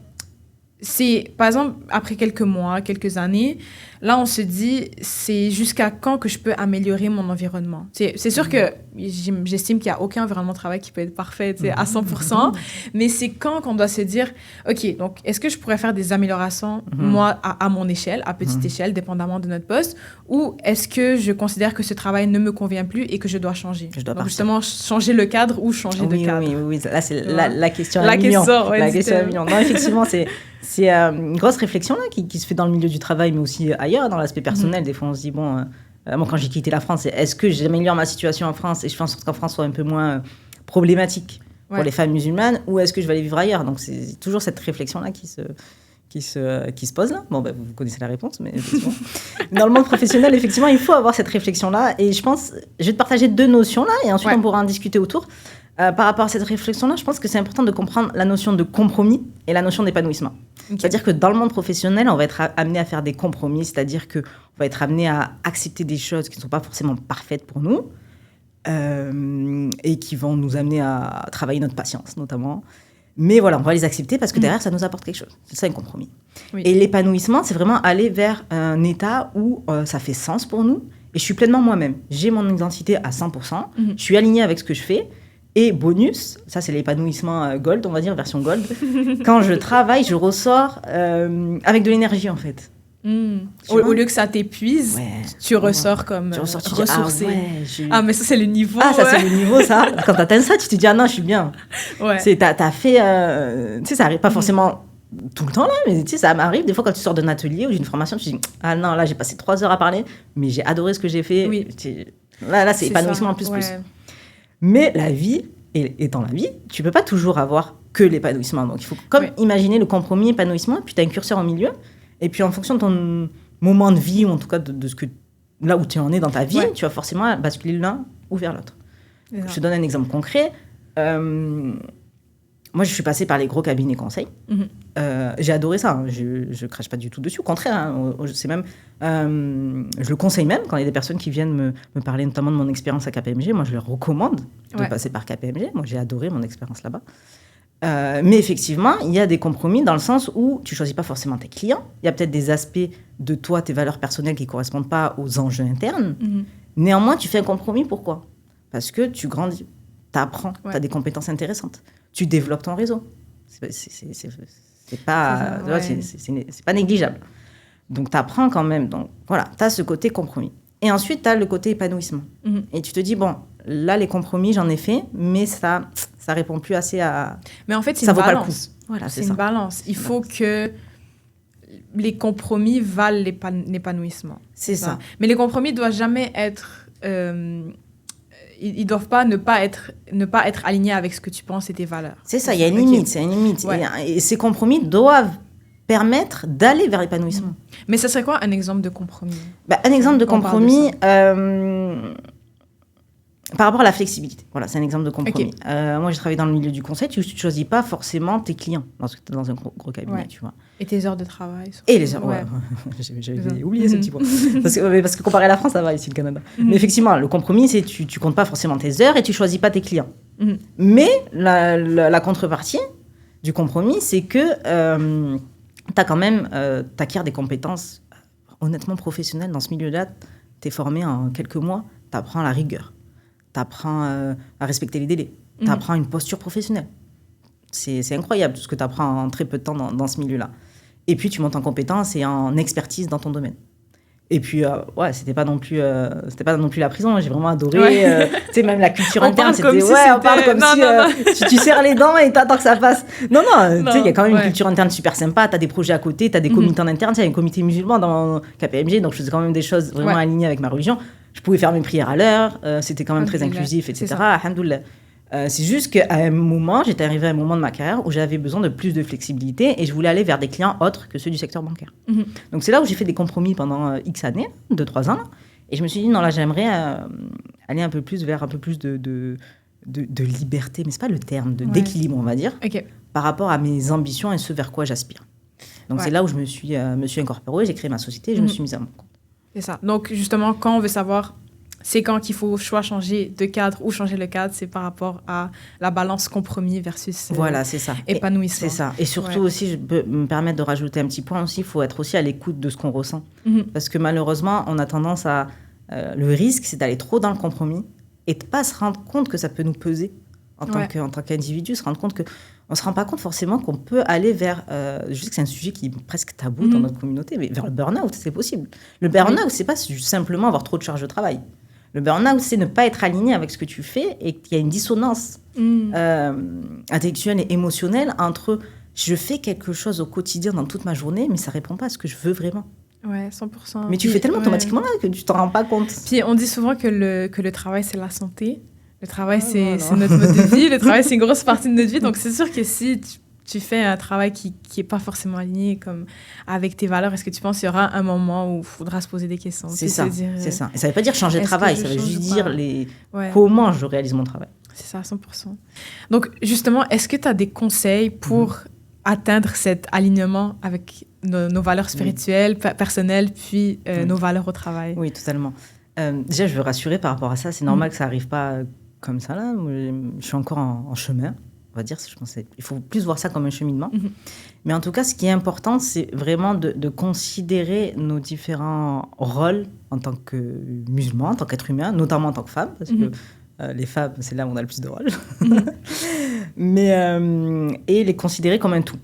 c'est, par exemple, après quelques mois, quelques années, là, on se dit, c'est jusqu'à quand que je peux améliorer mon environnement? C'est sûr que j'estime qu'il n'y a aucun environnement de travail qui peut être parfait à 100%, mais c'est quand qu'on doit se dire, OK, donc, est-ce que je pourrais faire des améliorations, moi, à mon échelle, à petite échelle, dépendamment de notre poste, ou est-ce que je considère que ce travail ne me convient plus et que je dois changer? Donc, justement, changer le cadre ou changer de cadre. Oui. Là, c'est la question à million. La question à million. Non, effectivement, c'est une grosse réflexion là, qui se fait dans le milieu du travail, mais aussi ailleurs, dans l'aspect personnel. Des fois, on se dit, moi, quand j'ai quitté la France, est-ce que j'améliore ma situation en France et je fais en sorte qu'en France soit un peu moins problématique pour les femmes musulmanes, ou est-ce que je vais aller vivre ailleurs? Donc, c'est toujours cette réflexion-là qui qui se pose là. Bon, vous connaissez la réponse, mais dans le monde professionnel, effectivement, il faut avoir cette réflexion-là. Et je pense, je vais te partager 2 notions là, et ensuite on pourra en discuter autour. Par rapport à cette réflexion-là, je pense que c'est important de comprendre la notion de compromis et la notion d'épanouissement. Okay. C'est-à-dire que dans le monde professionnel, on va être amené à faire des compromis, c'est-à-dire qu'on va être amené à accepter des choses qui ne sont pas forcément parfaites pour nous et qui vont nous amener à travailler notre patience, notamment. Mais voilà, on va les accepter parce que derrière, ça nous apporte quelque chose. C'est ça, un compromis. Oui. Et l'épanouissement, c'est vraiment aller vers un état où ça fait sens pour nous et je suis pleinement moi-même. J'ai mon identité à 100%, je suis alignée avec ce que je fais. Et bonus, ça c'est l'épanouissement gold, on va dire, version gold. Quand je travaille, je ressors avec de l'énergie en fait. Au lieu que ça t'épuise, tu ressors comme ressourcé. Mais ça c'est le niveau. Ça c'est le niveau ça. Quand t'atteins ça, tu te dis non, je suis bien. T'as fait, tu sais, ça arrive pas forcément tout le temps là, mais tu sais, ça m'arrive des fois quand tu sors d'un atelier ou d'une formation, tu te dis non, là j'ai passé 3 heures à parler, mais j'ai adoré ce que j'ai fait. Oui. Là c'est épanouissement en plus. Mais la vie, étant la vie, tu peux pas toujours avoir que l'épanouissement. Donc, il faut imaginer le compromis, épanouissement, et puis tu as un curseur au milieu. Et puis, en fonction de ton moment de vie, ou en tout cas de ce que, là où tu en es dans ta vie, tu vas forcément basculer l'un ou vers l'autre. Je te donne un exemple concret. Moi, je suis passée par les gros cabinets conseils. J'ai adoré ça. Hein. Je ne crache pas du tout dessus. Au contraire, hein, c'est même, je le conseille même quand il y a des personnes qui viennent me parler notamment de mon expérience à KPMG. Moi, je leur recommande de passer par KPMG. Moi, j'ai adoré mon expérience là-bas. Mais effectivement, il y a des compromis dans le sens où tu ne choisis pas forcément tes clients. Il y a peut-être des aspects de toi, tes valeurs personnelles qui ne correspondent pas aux enjeux internes. Néanmoins, tu fais un compromis. Pourquoi ? Parce que tu grandis, tu apprends, tu as des compétences intéressantes. Tu développes ton réseau. C'est pas négligeable. Donc, tu apprends quand même. Donc, voilà, tu as ce côté compromis. Et ensuite, tu as le côté épanouissement. Et tu te dis, bon, là, les compromis, j'en ai fait, mais ça répond plus assez à... Mais en fait, c'est une balance. Voilà, c'est une balance. Il faut que les compromis valent l'épanouissement. C'est ça. Mais les compromis ne doivent jamais être... ils doivent pas ne pas être alignés avec ce que tu penses et tes valeurs. C'est ça, il y a une limite, c'est une limite. Et ces compromis doivent permettre d'aller vers l'épanouissement. Mais ça serait quoi un exemple de compromis ? Un exemple de compromis par rapport à la flexibilité. Voilà, c'est un exemple de compromis. Moi, j'ai travaillé dans le milieu du conseil, tu ne choisis pas forcément tes clients dans un gros cabinet, tu vois. Et tes heures de travail. Et les heures, j'avais oublié ce petit point. Parce que comparé à la France, ça va ici, le Canada. Mais effectivement, le compromis, c'est tu ne comptes pas forcément tes heures et tu ne choisis pas tes clients. Mais la contrepartie du compromis, c'est que tu as quand même, t'acquiers des compétences honnêtement professionnelles dans ce milieu-là. Tu es formé en quelques mois, tu apprends la rigueur. Tu apprends à respecter les délais. Tu apprends une posture professionnelle. C'est incroyable tout ce que tu apprends en très peu de temps dans ce milieu-là. Et puis, tu montes en compétences et en expertise dans ton domaine. Et puis, c'était pas non plus la prison. J'ai vraiment adoré. Tu sais, même la culture interne, c'était... on parle comme si tu serres les dents et t'attends que ça passe. Non, tu sais, il y a quand même une culture interne super sympa. Tu as des projets à côté, tu as des comités en interne. Tu sais, il y a un comité musulman dans KPMG, donc je faisais quand même des choses vraiment alignées avec ma religion. Je pouvais faire mes prières à l'heure, c'était quand même très inclusif, etc. Alhamdoulilah. C'est juste qu'à un moment, j'étais arrivée à un moment de ma carrière où j'avais besoin de plus de flexibilité et je voulais aller vers des clients autres que ceux du secteur bancaire. Donc c'est là où j'ai fait des compromis pendant X années, 2-3 ans. Et je me suis dit, non, là, j'aimerais aller un peu plus vers un peu plus de liberté, mais ce n'est pas le terme, d'équilibre, on va dire, par rapport à mes ambitions et ce vers quoi j'aspire. Donc c'est là où je me suis incorporée, j'ai créé ma société et je me suis mise à mon compte. C'est ça. Donc, justement, quand on veut savoir c'est quand qu'il faut soit changer de cadre ou changer le cadre, c'est par rapport à la balance compromis versus c'est ça. Épanouissement. C'est ça. Et surtout aussi, je peux me permettre de rajouter un petit point aussi, il faut être aussi à l'écoute de ce qu'on ressent. Parce que malheureusement, on a tendance à... le risque, c'est d'aller trop dans le compromis et de ne pas se rendre compte que ça peut nous peser en tant qu'individu, se rendre compte qu'on ne se rend pas compte forcément qu'on peut aller vers... je sais que c'est un sujet qui est presque tabou dans notre communauté, mais vers le burn-out, c'est possible. Le burn-out, c'est pas simplement avoir trop de charge de travail. Le burn-out, c'est ne pas être aligné avec ce que tu fais et qu'il y a une dissonance intellectuelle et émotionnelle entre je fais quelque chose au quotidien dans toute ma journée, mais ça ne répond pas à ce que je veux vraiment. Ouais, 100%. Mais tu fais tellement automatiquement là que tu ne t'en rends pas compte. Puis on dit souvent que le travail, c'est la santé. Le travail, c'est notre mode de vie. Le travail, c'est une grosse partie de notre vie. Donc, c'est sûr que si tu fais un travail qui n'est pas forcément aligné comme avec tes valeurs, est-ce que tu penses qu'il y aura un moment où il faudra se poser des questions? C'est ça. Et ça ne veut pas dire changer de travail, ça veut juste dire comment je réalise mon travail. C'est ça, 100%. Donc, justement, est-ce que tu as des conseils pour atteindre cet alignement avec nos valeurs spirituelles, personnelles, puis nos valeurs au travail? Oui, totalement. Déjà, je veux rassurer par rapport à ça. C'est normal que ça n'arrive pas comme ça, là. Je suis encore en chemin, on va dire. Je pense il faut plus voir ça comme un cheminement. Mais en tout cas, ce qui est important, c'est vraiment de considérer nos différents rôles en tant que musulmans, en tant qu'être humain, notamment en tant que femme, parce que les femmes, c'est là où on a le plus de rôles. Et les considérer comme un tout.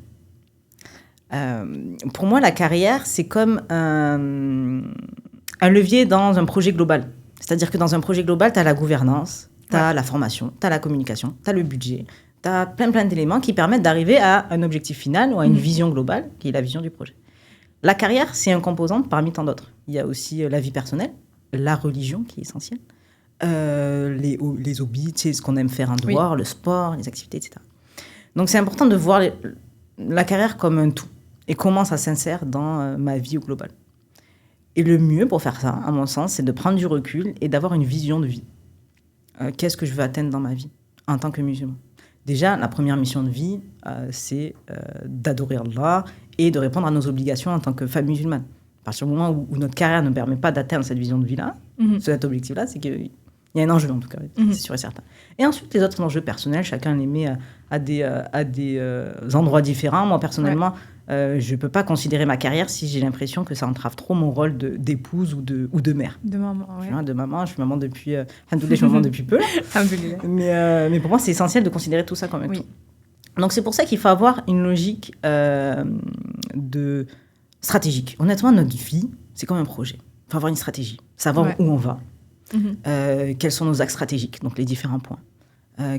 Pour moi, la carrière, c'est comme un levier dans un projet global. C'est-à-dire que dans un projet global, tu as la gouvernance, tu as la formation, tu as la communication, tu as le budget, tu as plein d'éléments qui permettent d'arriver à un objectif final ou à une vision globale, qui est la vision du projet. La carrière, c'est un composant parmi tant d'autres. Il y a aussi la vie personnelle, la religion qui est essentielle, les hobbies, tu sais, ce qu'on aime faire en dehors, le sport, les activités, etc. Donc c'est important de voir la carrière comme un tout et comment ça s'insère dans ma vie au global. Et le mieux pour faire ça, à mon sens, c'est de prendre du recul et d'avoir une vision de vie. Qu'est-ce que je veux atteindre dans ma vie en tant que musulman? Déjà, la première mission de vie, c'est d'adorer Allah et de répondre à nos obligations en tant que femme musulmane. À partir du moment où notre carrière ne permet pas d'atteindre cette vision de vie-là, cet objectif-là, c'est qu'il y a un enjeu, en tout cas, c'est sûr et certain. Et ensuite, les autres enjeux personnels, chacun les met à des endroits différents. Moi, personnellement, je ne peux pas considérer ma carrière si j'ai l'impression que ça entrave trop mon rôle d'épouse ou de mère. De maman, oui. De maman, je suis maman depuis... Alhamdoulilah, je suis maman depuis peu. Mais pour moi, c'est essentiel de considérer tout ça comme un tout. Donc, c'est pour ça qu'il faut avoir une logique stratégique. Honnêtement, notre vie, c'est comme un projet. Il faut avoir une stratégie, savoir où on va. Quels sont nos axes stratégiques, donc les différents points.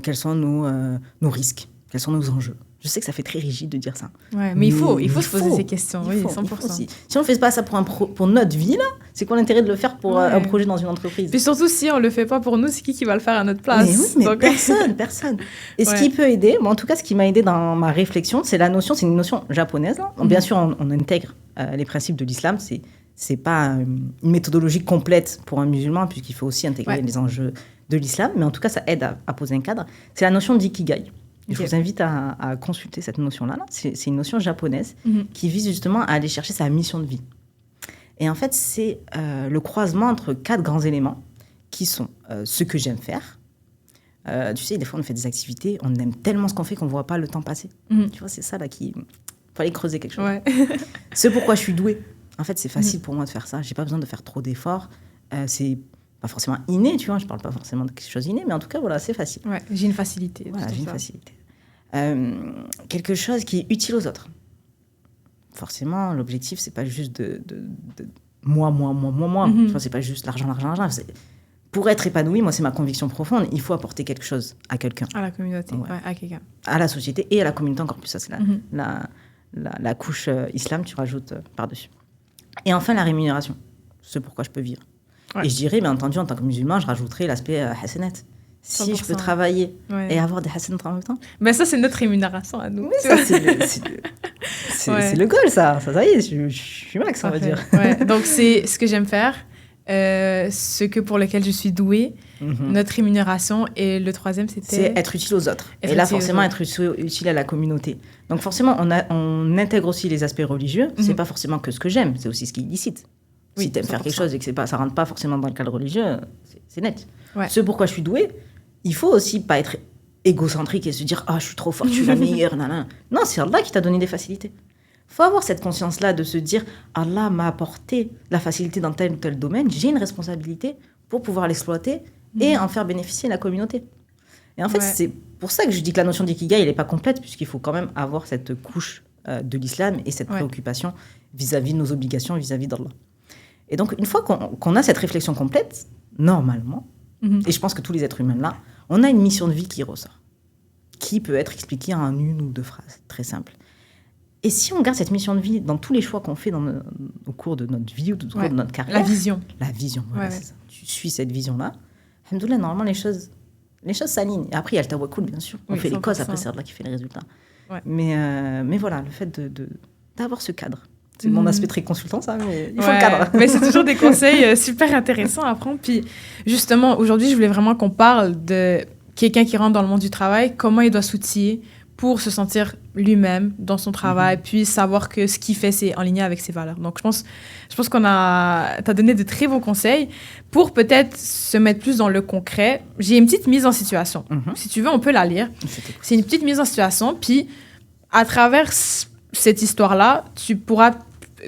Quels sont nos risques, quels sont nos enjeux. Je sais que ça fait très rigide de dire ça. Ouais, mais il faut se poser ces questions, oui, 100%. Si on ne fait pas ça pour notre vie, là, c'est quoi l'intérêt de le faire pour un projet dans une entreprise? Puis surtout, si on ne le fait pas pour nous, c'est qui va le faire à notre place? Mais personne. Et ce qui peut aider, en tout cas, ce qui m'a aidé dans ma réflexion, c'est une notion japonaise. Là. Bien sûr, on intègre les principes de l'islam. C'est pas une méthodologie complète pour un musulman, puisqu'il faut aussi intégrer les enjeux de l'islam. Mais en tout cas, ça aide à poser un cadre. C'est la notion d'ikigai. Je vous invite à consulter cette notion-là. C'est une notion japonaise qui vise justement à aller chercher sa mission de vie. Et en fait, c'est le croisement entre 4 grands éléments qui sont ce que j'aime faire. Tu sais, des fois, on fait des activités, on aime tellement ce qu'on fait qu'on ne voit pas le temps passer. Tu vois, c'est ça là qui... Il fallait creuser quelque chose. Ouais. Ce pourquoi je suis douée. En fait, c'est facile pour moi de faire ça. Je n'ai pas besoin de faire trop d'efforts. C'est pas forcément inné, tu vois. Je ne parle pas forcément de quelque chose d'inné, mais en tout cas, voilà, c'est facile. Ouais, j'ai une facilité. Voilà, j'ai une facilité. Quelque chose qui est utile aux autres. Forcément, l'objectif, c'est pas juste de moi. Tu vois, c'est pas juste l'argent. Pour être épanoui, moi, c'est ma conviction profonde. Il faut apporter quelque chose à quelqu'un. À la communauté, à quelqu'un. À la société et à la communauté encore plus. Ça, c'est la couche islam, tu rajoutes par-dessus. Et enfin, la rémunération. Ce pourquoi je peux vivre. Ouais. Et je dirais, bien entendu, en tant que musulman, je rajouterais l'aspect hasanat. Si je peux travailler et avoir des hasanat en même temps. Mais ça, c'est notre rémunération à nous. Oui, ça, c'est le goal, ça. Ça y est, je suis max, on va dire. Ouais. Donc, c'est ce que j'aime faire, ce pour lequel je suis douée, notre rémunération. Et le troisième, c'était... C'est être utile aux autres. Et là, forcément, être utile à la communauté. Donc, forcément, on intègre aussi les aspects religieux. C'est pas forcément que ce que j'aime, c'est aussi ce qui est illicite. Si tu aimes faire quelque chose et que ça rentre pas forcément dans le cadre religieux, c'est net. Ouais. Ce pourquoi je suis douée, il faut aussi pas être égocentrique et se dire « Ah, je suis trop forte, je suis la meilleure, nanana. » Non, c'est Allah qui t'a donné des facilités. Il faut avoir cette conscience-là de se dire « Allah m'a apporté la facilité dans tel ou tel domaine, j'ai une responsabilité pour pouvoir l'exploiter et en faire bénéficier la communauté. » Et en fait, c'est pour ça que je dis que la notion d'ikigai, elle n'est pas complète, puisqu'il faut quand même avoir cette couche de l'islam et cette préoccupation vis-à-vis de nos obligations, vis-à-vis d'Allah. Et donc, une fois qu'on a cette réflexion complète, normalement, et je pense que tous les êtres humains là, on a une mission de vie qui ressort, qui peut être expliquée en une ou deux phrases, très simple. Et si on garde cette mission de vie dans tous les choix qu'on fait au cours de notre vie ou au cours de notre carrière... La vision, voilà, c'est ça. Tu suis cette vision-là, alhamdoulilah, normalement, les choses s'alignent. Et après, il y a le tawakkul, bien sûr. On fait les causes, après, c'est Allah qui fait les résultats. Ouais. Mais voilà, le fait d'avoir ce cadre. C'est mon aspect très consultant, ça, mais il faut le cadre. Mais c'est toujours des conseils super intéressants à prendre. Puis justement, aujourd'hui, je voulais vraiment qu'on parle de quelqu'un qui rentre dans le monde du travail, comment il doit s'outiller pour se sentir lui-même dans son travail, puis savoir que ce qu'il fait, c'est en ligne avec ses valeurs. Donc, je pense t'as donné de très bons conseils. Pour peut-être se mettre plus dans le concret, j'ai une petite mise en situation. Si tu veux, on peut la lire. C'est une petite mise en situation, puis à travers cette histoire-là, tu pourras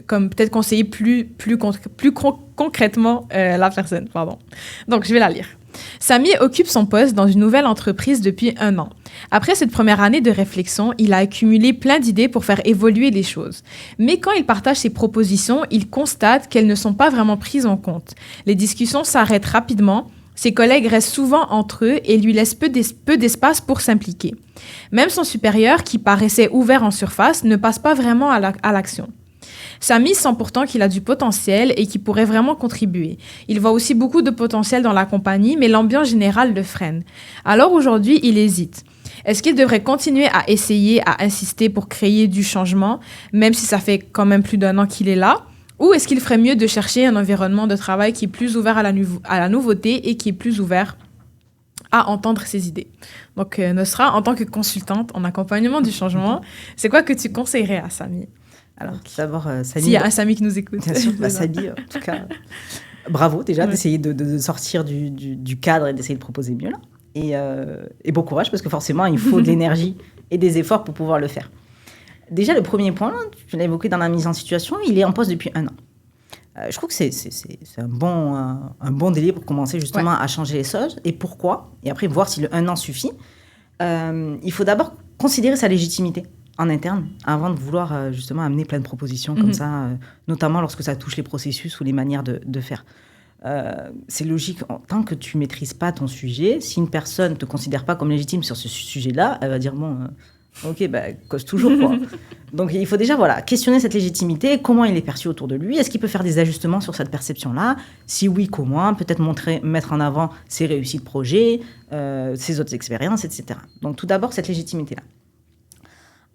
comme peut-être conseiller plus concrètement la personne. Pardon. Donc, je vais la lire. Samy occupe son poste dans une nouvelle entreprise depuis 1 an. Après cette première année de réflexion, il a accumulé plein d'idées pour faire évoluer les choses. Mais quand il partage ses propositions, il constate qu'elles ne sont pas vraiment prises en compte. Les discussions s'arrêtent rapidement. Ses collègues restent souvent entre eux et lui laissent peu d'espace pour s'impliquer. Même son supérieur, qui paraissait ouvert en surface, ne passe pas vraiment à l'action. Samy sent pourtant qu'il a du potentiel et qu'il pourrait vraiment contribuer. Il voit aussi beaucoup de potentiel dans la compagnie, mais l'ambiance générale le freine. Alors aujourd'hui, il hésite. Est-ce qu'il devrait continuer à essayer, à insister pour créer du changement, même si ça fait quand même plus d'1 an qu'il est là? Ou est-ce qu'il ferait mieux de chercher un environnement de travail qui est plus ouvert à la nouveauté et qui est plus ouvert à entendre ses idées? Donc, Nosra, en tant que consultante en accompagnement du changement, c'est quoi que tu conseillerais à Samy? Alors, d'abord, Samy... S'il y a un Samy qui nous écoute. Bien sûr, Samy, en tout cas, bravo déjà d'essayer de sortir du cadre et d'essayer de proposer mieux, là. Et bon courage, parce que forcément, il faut de l'énergie et des efforts pour pouvoir le faire. Déjà, le premier point, tu l'as évoqué dans la mise en situation, il est en poste depuis 1 an. Je trouve que c'est un bon délai pour commencer justement à changer les choses. Et pourquoi? Et après, voir si le 1 an suffit. Il faut d'abord considérer sa légitimité en interne avant de vouloir justement amener plein de propositions comme ça, notamment lorsque ça touche les processus ou les manières de faire. C'est logique, tant que tu ne maîtrises pas ton sujet, si une personne ne te considère pas comme légitime sur ce sujet-là, elle va dire, bon, ok, cause toujours, quoi. Donc, il faut déjà questionner cette légitimité, comment il est perçu autour de lui, est-ce qu'il peut faire des ajustements sur cette perception-là? Si oui, comment? Peut-être mettre en avant ses réussites projets, ses autres expériences, etc. Donc, tout d'abord, cette légitimité-là.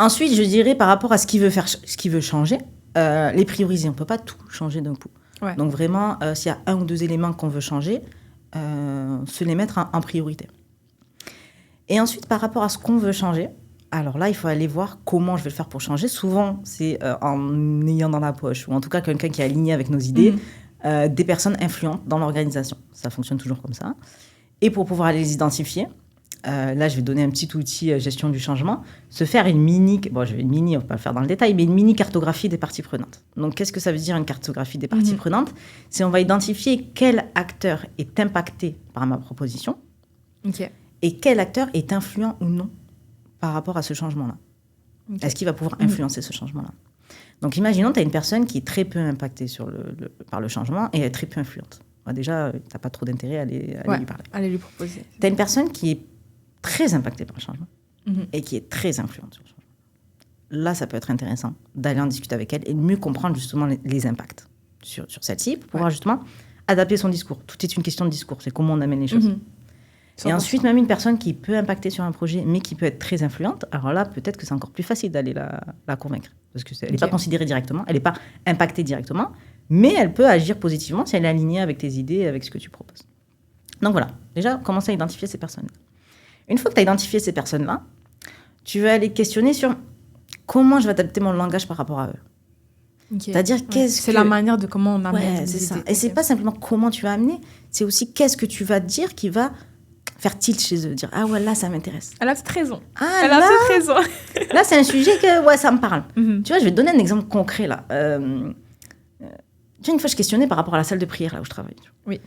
Ensuite, je dirais, par rapport à ce qu'il veut changer, les prioriser. On ne peut pas tout changer d'un coup. Ouais. Donc vraiment, s'il y a 1 ou 2 éléments qu'on veut changer, se les mettre en priorité. Et ensuite, par rapport à ce qu'on veut changer, alors là, il faut aller voir comment je vais le faire pour changer. Souvent, c'est en ayant dans la poche, ou en tout cas quelqu'un qui est aligné avec nos idées, des personnes influentes dans l'organisation. Ça fonctionne toujours comme ça. Et pour pouvoir les identifier, là, je vais donner un petit outil gestion du changement, se faire on va pas le faire dans le détail, mais une mini cartographie des parties prenantes. Donc, qu'est-ce que ça veut dire une cartographie des parties prenantes? C'est on va identifier quel acteur est impacté par ma proposition et quel acteur est influent ou non par rapport à ce changement-là. Est-ce qu'il va pouvoir influencer ce changement-là? Donc, imaginons que tu as une personne qui est très peu impactée par le changement et est très peu influente. Déjà, tu n'as pas trop d'intérêt à lui parler. Aller lui proposer. Tu as une personne qui est très impactée par le changement et qui est très influente sur le changement. Là, ça peut être intéressant d'aller en discuter avec elle et de mieux comprendre justement les impacts sur celle-ci pour pouvoir justement adapter son discours. Tout est une question de discours, c'est comment on amène les choses. Et ensuite, même une personne qui peut impacter sur un projet, mais qui peut être très influente, alors là, peut-être que c'est encore plus facile d'aller la convaincre. Parce qu'elle n'est pas considérée directement, elle n'est pas impactée directement, mais elle peut agir positivement si elle est alignée avec tes idées et avec ce que tu proposes. Donc voilà, déjà, commencer à identifier ces personnes-là. Une fois que tu as identifié ces personnes-là, tu vas aller questionner sur comment je vais adapter mon langage par rapport à eux. C'est-à-dire, c'est la manière de comment on amène. C'est ça. Et c'est pas simplement comment tu vas amener, c'est aussi qu'est-ce que tu vas dire qui va faire tilt chez eux, dire « Ah ouais, là, ça m'intéresse. » Elle a toute raison. Elle a toute raison. Là, c'est un sujet que, ça me parle. Tu vois, je vais te donner un exemple concret, là. Tu vois, une fois, je questionnais par rapport à la salle de prière, là où je travaille. Oui.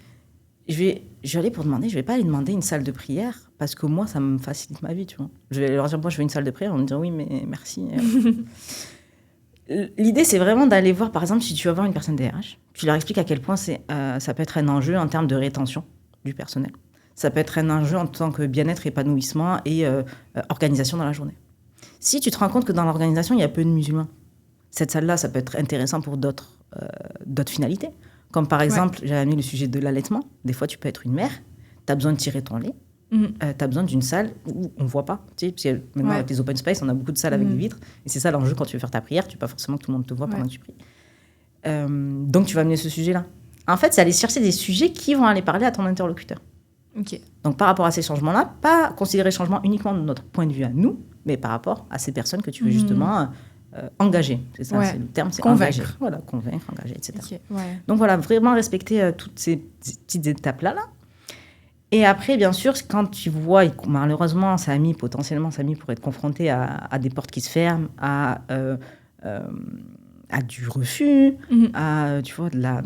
Je vais aller pour demander, je vais pas aller demander une salle de prière, parce que moi, ça me facilite ma vie, tu vois. Je vais leur dire, moi, je veux une salle de prière, on me dit, oui, mais merci. L'idée, c'est vraiment d'aller voir, par exemple, si tu vas voir une personne DRH, tu leur expliques à quel point ça peut être un enjeu en termes de rétention du personnel. Ça peut être un enjeu en tant que bien-être, épanouissement et organisation dans la journée. Si tu te rends compte que dans l'organisation, il y a peu de musulmans, cette salle-là, ça peut être intéressant pour d'autres finalités. Comme par exemple, j'avais amené le sujet de l'allaitement. Des fois, tu peux être une mère, tu as besoin de tirer ton lait. tu as besoin d'une salle où on ne voit pas. Tu sais, parce que maintenant, avec les open space, on a beaucoup de salles avec des vitres. Et c'est ça l'enjeu quand tu veux faire ta prière. Tu ne veux pas forcément que tout le monde te voit pendant que tu pries. Donc, tu vas amener ce sujet-là. En fait, c'est aller chercher des sujets qui vont aller parler à ton interlocuteur. Okay. Donc, par rapport à ces changements-là, pas considérer les changements uniquement de notre point de vue à nous, mais par rapport à ces personnes que tu veux justement engager. C'est ça, c'est le terme, c'est convaincre. Engager. Voilà, convaincre, engager, etc. Okay. Donc, voilà, vraiment respecter toutes ces petites étapes-là. Et après, bien sûr, quand tu vois, malheureusement, potentiellement, Samy pourrait être confronté à des portes qui se ferment, à du refus, à, tu vois, de la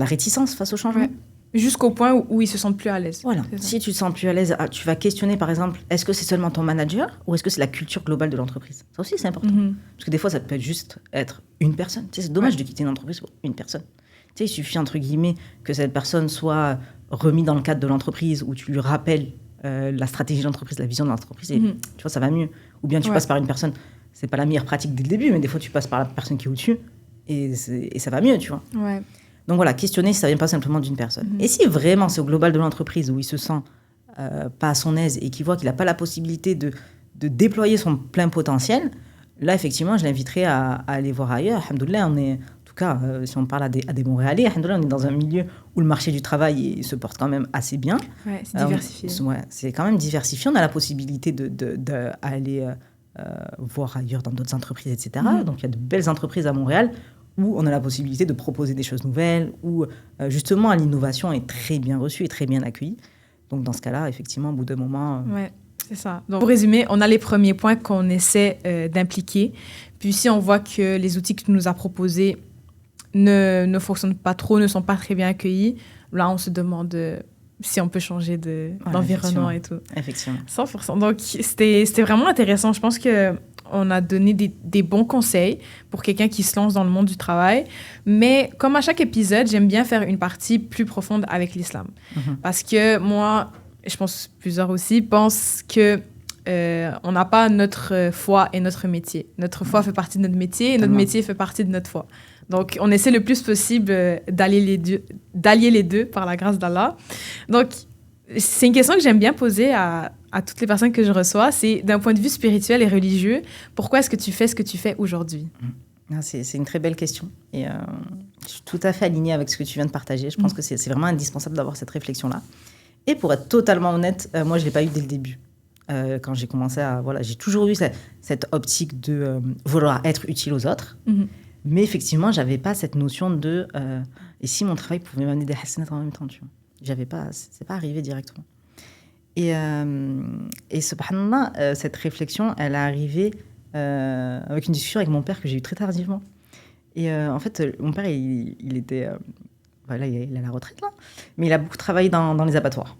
réticence face au changement. Ouais. Jusqu'au point où ils se sentent plus à l'aise. Voilà. Si tu te sens plus à l'aise, tu vas questionner, par exemple, est-ce que c'est seulement ton manager ou est-ce que c'est la culture globale de l'entreprise ? Ça aussi, c'est important. Parce que des fois, ça peut juste être une personne. Tu sais, c'est dommage de quitter une entreprise pour une personne. Tu sais, il suffit, entre guillemets, que cette personne soit remise dans le cadre de l'entreprise où tu lui rappelles la stratégie de l'entreprise, la vision de l'entreprise, et tu vois, ça va mieux. Ou bien tu passes par une personne, c'est pas la meilleure pratique dès le début, mais des fois, tu passes par la personne qui est au-dessus et ça va mieux, tu vois. Ouais. Donc voilà, questionner si ça vient pas simplement d'une personne. Et si vraiment c'est au global de l'entreprise où il se sent pas à son aise et qu'il voit qu'il n'a pas la possibilité de déployer son plein potentiel, là, effectivement, je l'inviterai à aller voir ailleurs. Alhamdoulilah, on est, en tout cas, si on parle à des Montréalais, alhamdoulilah, on est dans un milieu où le marché du travail se porte quand même assez bien. Ouais, c'est diversifié. C'est quand même diversifié. On a la possibilité d'aller voir ailleurs dans d'autres entreprises, etc. Donc, il y a de belles entreprises à Montréal où on a la possibilité de proposer des choses nouvelles, où justement l'innovation est très bien reçue et très bien accueillie. Donc dans ce cas-là, effectivement, au bout d'un moment... Ouais, c'est ça. Donc, pour résumer, on a les premiers points qu'on essaie d'impliquer. Puis si on voit que les outils que tu nous as proposés ne fonctionnent pas trop, ne sont pas très bien accueillis, là, on se demande si on peut changer d'environnement et tout. Effectivement. 100%. Donc, c'était vraiment intéressant. Je pense qu'on a donné des bons conseils pour quelqu'un qui se lance dans le monde du travail. Mais comme à chaque épisode, j'aime bien faire une partie plus profonde avec l'islam. Parce que moi, je pense plusieurs aussi, pensent que on n'a pas notre foi et notre métier. Notre foi fait partie de notre métier et notre métier fait partie de notre foi. Donc, on essaie le plus possible d'allier les deux par la grâce d'Allah. Donc, c'est une question que j'aime bien poser à toutes les personnes que je reçois. C'est d'un point de vue spirituel et religieux, pourquoi est-ce que tu fais ce que tu fais aujourd'hui ? C'est une très belle question. Et je suis tout à fait alignée avec ce que tu viens de partager. Je pense que c'est vraiment indispensable d'avoir cette réflexion-là. Et pour être totalement honnête, moi, je ne l'ai pas eu dès le début. Quand j'ai commencé à... Voilà, j'ai toujours eu cette optique de vouloir être utile aux autres. Mais effectivement, je n'avais pas cette notion de... et si mon travail pouvait m'amener des hasanat en même temps, tu vois. C'est pas arrivé directement. Et subhanallah, cette réflexion, elle est arrivée avec une discussion avec mon père que j'ai eue très tardivement. Et en fait, mon père, il était... voilà, il a la retraite, là. Mais il a beaucoup travaillé dans les abattoirs.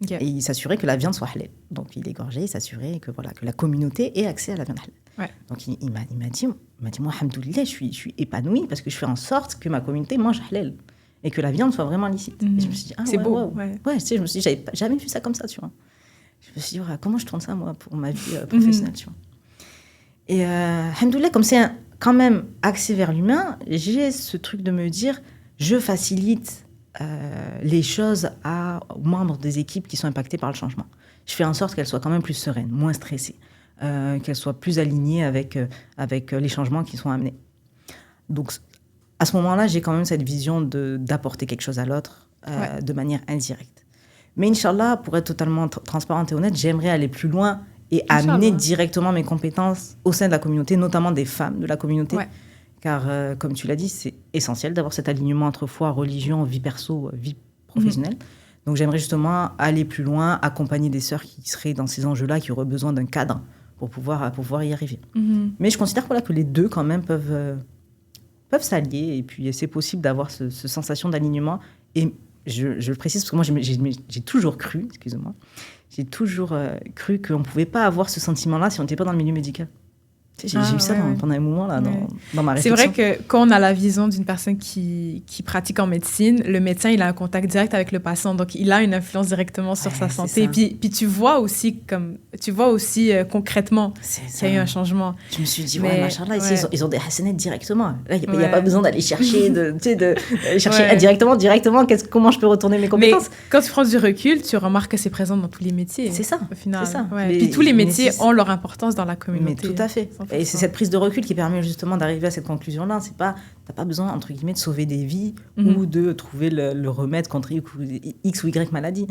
Okay. Et il s'assurait que la viande soit halal. Donc, il égorgeait, il s'assurait que la communauté ait accès à la viande halal. Ouais. Donc, il m'a dit, moi, alhamdoulilah, je suis épanouie parce que je fais en sorte que ma communauté mange halal et que la viande soit vraiment licite. Et je me suis dit, c'est beau. Ouais, tu sais, je me suis dit, j'avais jamais vu ça comme ça, tu vois. Je me suis dit, comment je tourne ça, moi, pour ma vie professionnelle, tu vois. Et alhamdoulilah, comme c'est quand même axé vers l'humain, j'ai ce truc de me dire, je facilite les choses aux membres des équipes qui sont impactés par le changement. Je fais en sorte qu'elles soient quand même plus sereines, moins stressées, qu'elles soient plus alignées avec les changements qui sont amenés. Donc, à ce moment-là, j'ai quand même cette vision d'apporter quelque chose à l'autre de manière indirecte. Mais Inch'Allah, pour être totalement transparente et honnête, j'aimerais aller plus loin et amener directement mes compétences au sein de la communauté, notamment des femmes de la communauté. Ouais. Car, comme tu l'as dit, c'est essentiel d'avoir cet alignement entre foi, religion, vie perso, vie professionnelle. Donc, j'aimerais justement aller plus loin, accompagner des sœurs qui seraient dans ces enjeux-là, qui auraient besoin d'un cadre pour pouvoir y arriver. Mais je considère que les deux, quand même, peuvent s'allier. Et puis, c'est possible d'avoir cette sensation d'alignement. Et je le précise parce que moi, j'ai toujours cru, excusez-moi, j'ai toujours cru qu'on ne pouvait pas avoir ce sentiment-là si on n'était pas dans le milieu médical. J'ai eu ça pendant un moment là, dans ma réflexion. C'est vrai que quand on a la vision d'une personne qui pratique en médecine, le médecin, il a un contact direct avec le patient, donc il a une influence directement sur sa santé. Et puis tu vois aussi concrètement qu'il y a eu un changement. Je me suis dit, machallah, ici, ils ont des hasanettes directement. Là, il n'y a pas besoin d'aller chercher, directement, comment je peux retourner mes compétences. Mais quand tu prends du recul, tu remarques que c'est présent dans tous les métiers. C'est ça. Au final. C'est ça. Puis tous les métiers ont leur importance dans la communauté. Mais tout à fait. Et c'est cette prise de recul qui permet justement d'arriver à cette conclusion-là. T'as pas besoin, entre guillemets, de sauver des vies ou de trouver le remède contre X ou Y maladie.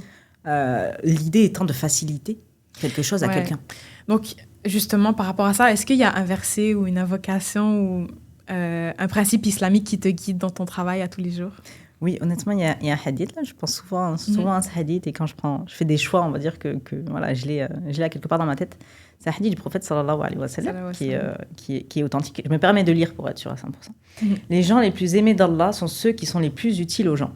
L'idée étant de faciliter quelque chose à quelqu'un. Donc, justement, par rapport à ça, est-ce qu'il y a un verset ou une invocation ou un principe islamique qui te guide dans ton travail à tous les jours? Oui, honnêtement, il y a un hadith, là. Je pense souvent à ce hadith, et quand je fais des choix, on va dire que voilà, je l'ai à quelque part dans ma tête. C'est un hadith du prophète sallallahu alayhi wa sallam qui est authentique. Je me permets de lire pour être sûr à 100%. Les gens les plus aimés d'Allah sont ceux qui sont les plus utiles aux gens.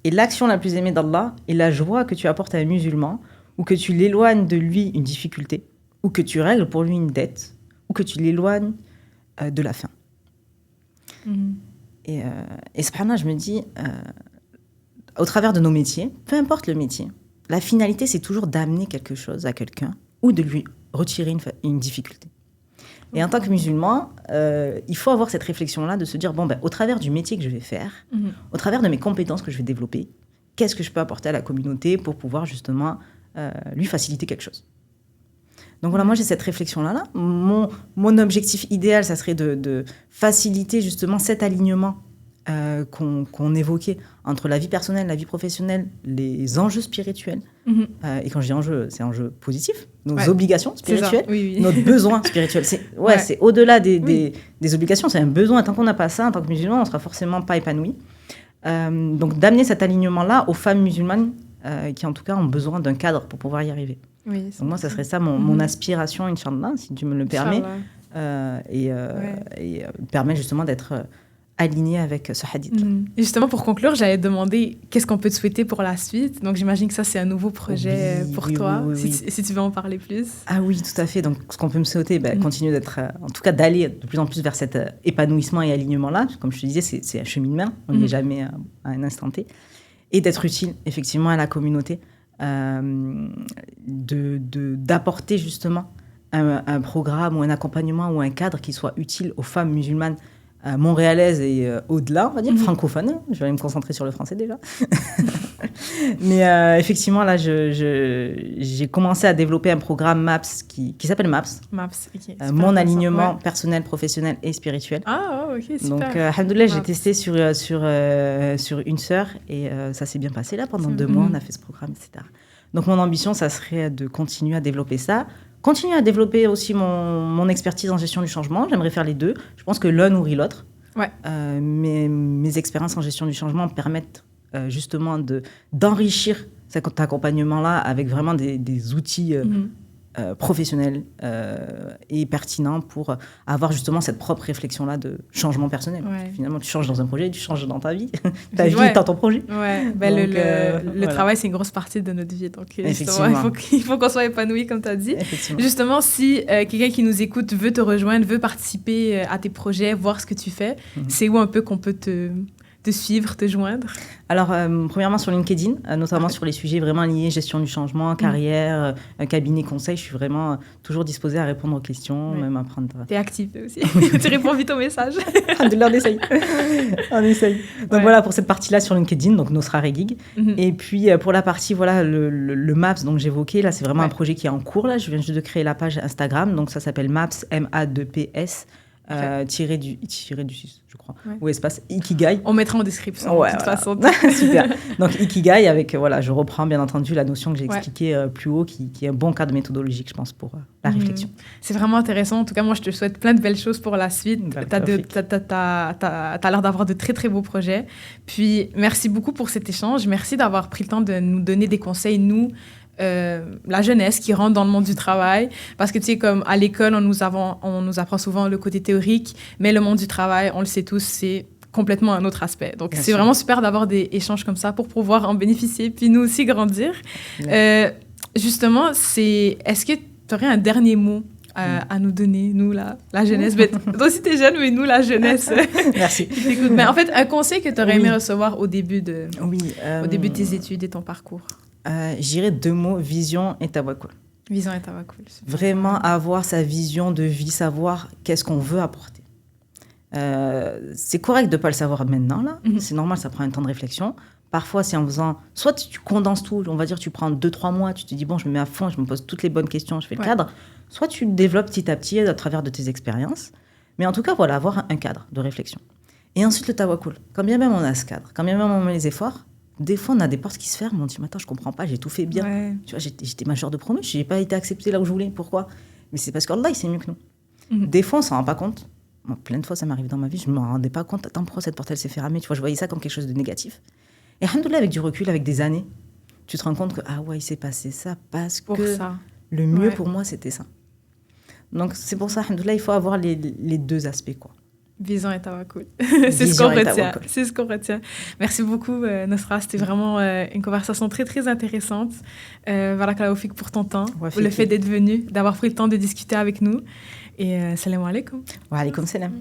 Et l'action la plus aimée d'Allah est la joie que tu apportes à un musulman, ou que tu l'éloignes de lui une difficulté, ou que tu règles pour lui une dette, ou que tu l'éloignes de la faim. Et subhanallah, je me dis, au travers de nos métiers, peu importe le métier, la finalité, c'est toujours d'amener quelque chose à quelqu'un ou de lui retirer une difficulté. Et en tant que musulman, il faut avoir cette réflexion-là de se dire, au travers du métier que je vais faire, au travers de mes compétences que je vais développer, qu'est-ce que je peux apporter à la communauté pour pouvoir justement lui faciliter quelque chose. Donc voilà, moi j'ai cette réflexion-là. Mon objectif idéal, ça serait de faciliter justement cet alignement qu'on évoquait entre la vie personnelle, la vie professionnelle, les enjeux spirituels. Et quand je dis enjeux, c'est enjeux positifs, nos obligations spirituelles, notre besoin spirituel. C'est au-delà des obligations, c'est un besoin. Tant qu'on n'a pas ça, en tant que musulman, on ne sera forcément pas épanoui. Donc d'amener cet alignement-là aux femmes musulmanes qui en tout cas ont besoin d'un cadre pour pouvoir y arriver. Oui, donc moi, ça serait ça mon aspiration, Inch'Allah, si tu me le permets, et permet justement d'être aligné avec ce hadith. Et justement, pour conclure, j'allais te demander qu'est-ce qu'on peut te souhaiter pour la suite. Donc j'imagine que ça, c'est un nouveau projet pour toi, si tu veux en parler plus. Ah oui, tout à fait. Donc ce qu'on peut me souhaiter, continuer d'être, en tout cas d'aller de plus en plus vers cet épanouissement et alignement-là. Comme je te disais, c'est un cheminement, on n'est jamais à un instant T. Et d'être utile, effectivement, à la communauté. D'apporter justement un programme ou un accompagnement ou un cadre qui soit utile aux femmes musulmanes montréalaises et au-delà, on va dire, francophones. Je vais me concentrer sur le français déjà. Mais effectivement, là, j'ai commencé à développer un programme MAPS qui s'appelle MAPS. MAPS, ok. Mon alignement personnel, professionnel et spirituel. Ah, ok, super. Donc, alhamdoulilah, j'ai testé sur une sœur et ça s'est bien passé là. Pendant 2 mois, on a fait ce programme, etc. Donc, mon ambition, ça serait de continuer à développer ça. Continuer à développer aussi mon expertise en gestion du changement. J'aimerais faire les deux. Je pense que l'un nourrit l'autre. Ouais. Mes expériences en gestion du changement permettent justement d'enrichir cet accompagnement-là avec vraiment des outils professionnels et pertinents pour avoir justement cette propre réflexion-là de changement personnel. Ouais. Finalement, tu changes dans un projet, tu changes dans ta vie. Ta vie est dans ton projet. Ouais. Donc, le travail, c'est une grosse partie de notre vie. Donc, justement, il faut qu'on soit épanoui, comme tu as dit. Justement, si quelqu'un qui nous écoute veut te rejoindre, veut participer à tes projets, voir ce que tu fais, c'est où un peu qu'on peut te suivre, te joindre? Alors, premièrement, sur LinkedIn, notamment sur les sujets vraiment liés gestion du changement, carrière, cabinet conseil, je suis vraiment toujours disposée à répondre aux questions, même à prendre... T'es active aussi. Tu réponds vite aux messages. On essaye. Donc voilà, pour cette partie-là sur LinkedIn, donc Nosra Regig. Et puis, pour la partie, voilà, le MAPS, donc j'évoquais, là, c'est vraiment un projet qui est en cours, là. Je viens juste de créer la page Instagram, donc ça s'appelle MAPS, M-A-2-P-S. Tiré du 6, je crois, ou espace Ikigai. On mettra en description, de toute façon. Super. Donc, Ikigai, avec, je reprends bien entendu la notion que j'ai expliquée plus haut, qui est un bon cadre méthodologique, je pense, pour la réflexion. C'est vraiment intéressant. En tout cas, moi, je te souhaite plein de belles choses pour la suite. T'as l'air d'avoir de très, très beaux projets. Puis, merci beaucoup pour cet échange. Merci d'avoir pris le temps de nous donner des conseils, la jeunesse qui rentre dans le monde du travail, parce que tu sais, comme à l'école, on nous apprend souvent le côté théorique, mais le monde du travail, on le sait tous, c'est complètement un autre aspect. Donc, c'est vraiment super d'avoir des échanges comme ça pour pouvoir en bénéficier, puis nous aussi grandir. Justement, est-ce que tu aurais un dernier mot à nous donner, nous, la jeunesse. Mais toi aussi, tu es jeune, mais nous, la jeunesse. Merci. Mais en fait, un conseil que tu aurais aimé recevoir au début de tes études et ton parcours. J'irais 2 mots, vision et tawakkul. Vision et tawakkul. Vraiment avoir sa vision de vie, savoir qu'est-ce qu'on veut apporter. C'est correct de ne pas le savoir maintenant, là. C'est normal, ça prend un temps de réflexion. Parfois, c'est en faisant... Soit tu condenses tout, on va dire, tu prends 2-3 mois, tu te dis, bon, je me mets à fond, je me pose toutes les bonnes questions, je fais le cadre. Soit tu le développes petit à petit à travers de tes expériences. Mais en tout cas, voilà, avoir un cadre de réflexion. Et ensuite, le tawakkul. Quand bien même on a ce cadre, quand bien même on met les efforts, des fois, on a des portes qui se ferment, on dit, mais attends, je comprends pas, j'ai tout fait bien. Ouais. Tu vois, j'étais majeure de promu, je n'ai pas été acceptée là où je voulais. Pourquoi ? Mais c'est parce qu'Allah, il sait mieux que nous. Des fois, on ne s'en rend pas compte. Moi, plein de fois, ça m'arrive dans ma vie, je ne me rendais pas compte. Attends, pourquoi cette porte, elle s'est fermée ? Tu vois, je voyais ça comme quelque chose de négatif. Et alhamdoulilah, avec du recul, avec des années, tu te rends compte que, ah ouais, il s'est passé ça parce que le mieux pour moi, c'était ça. Donc, c'est pour ça, alhamdoulilah, il faut avoir les 2 aspects, quoi. Vision et tawakkul. C'est ce qu'on retient. Merci beaucoup, Nosra. C'était vraiment une conversation très, très intéressante. Barakallahu fik pour ton temps, pour le fait d'être venu, d'avoir pris le temps de discuter avec nous. Et salam alaikum. Wa alaikum salam.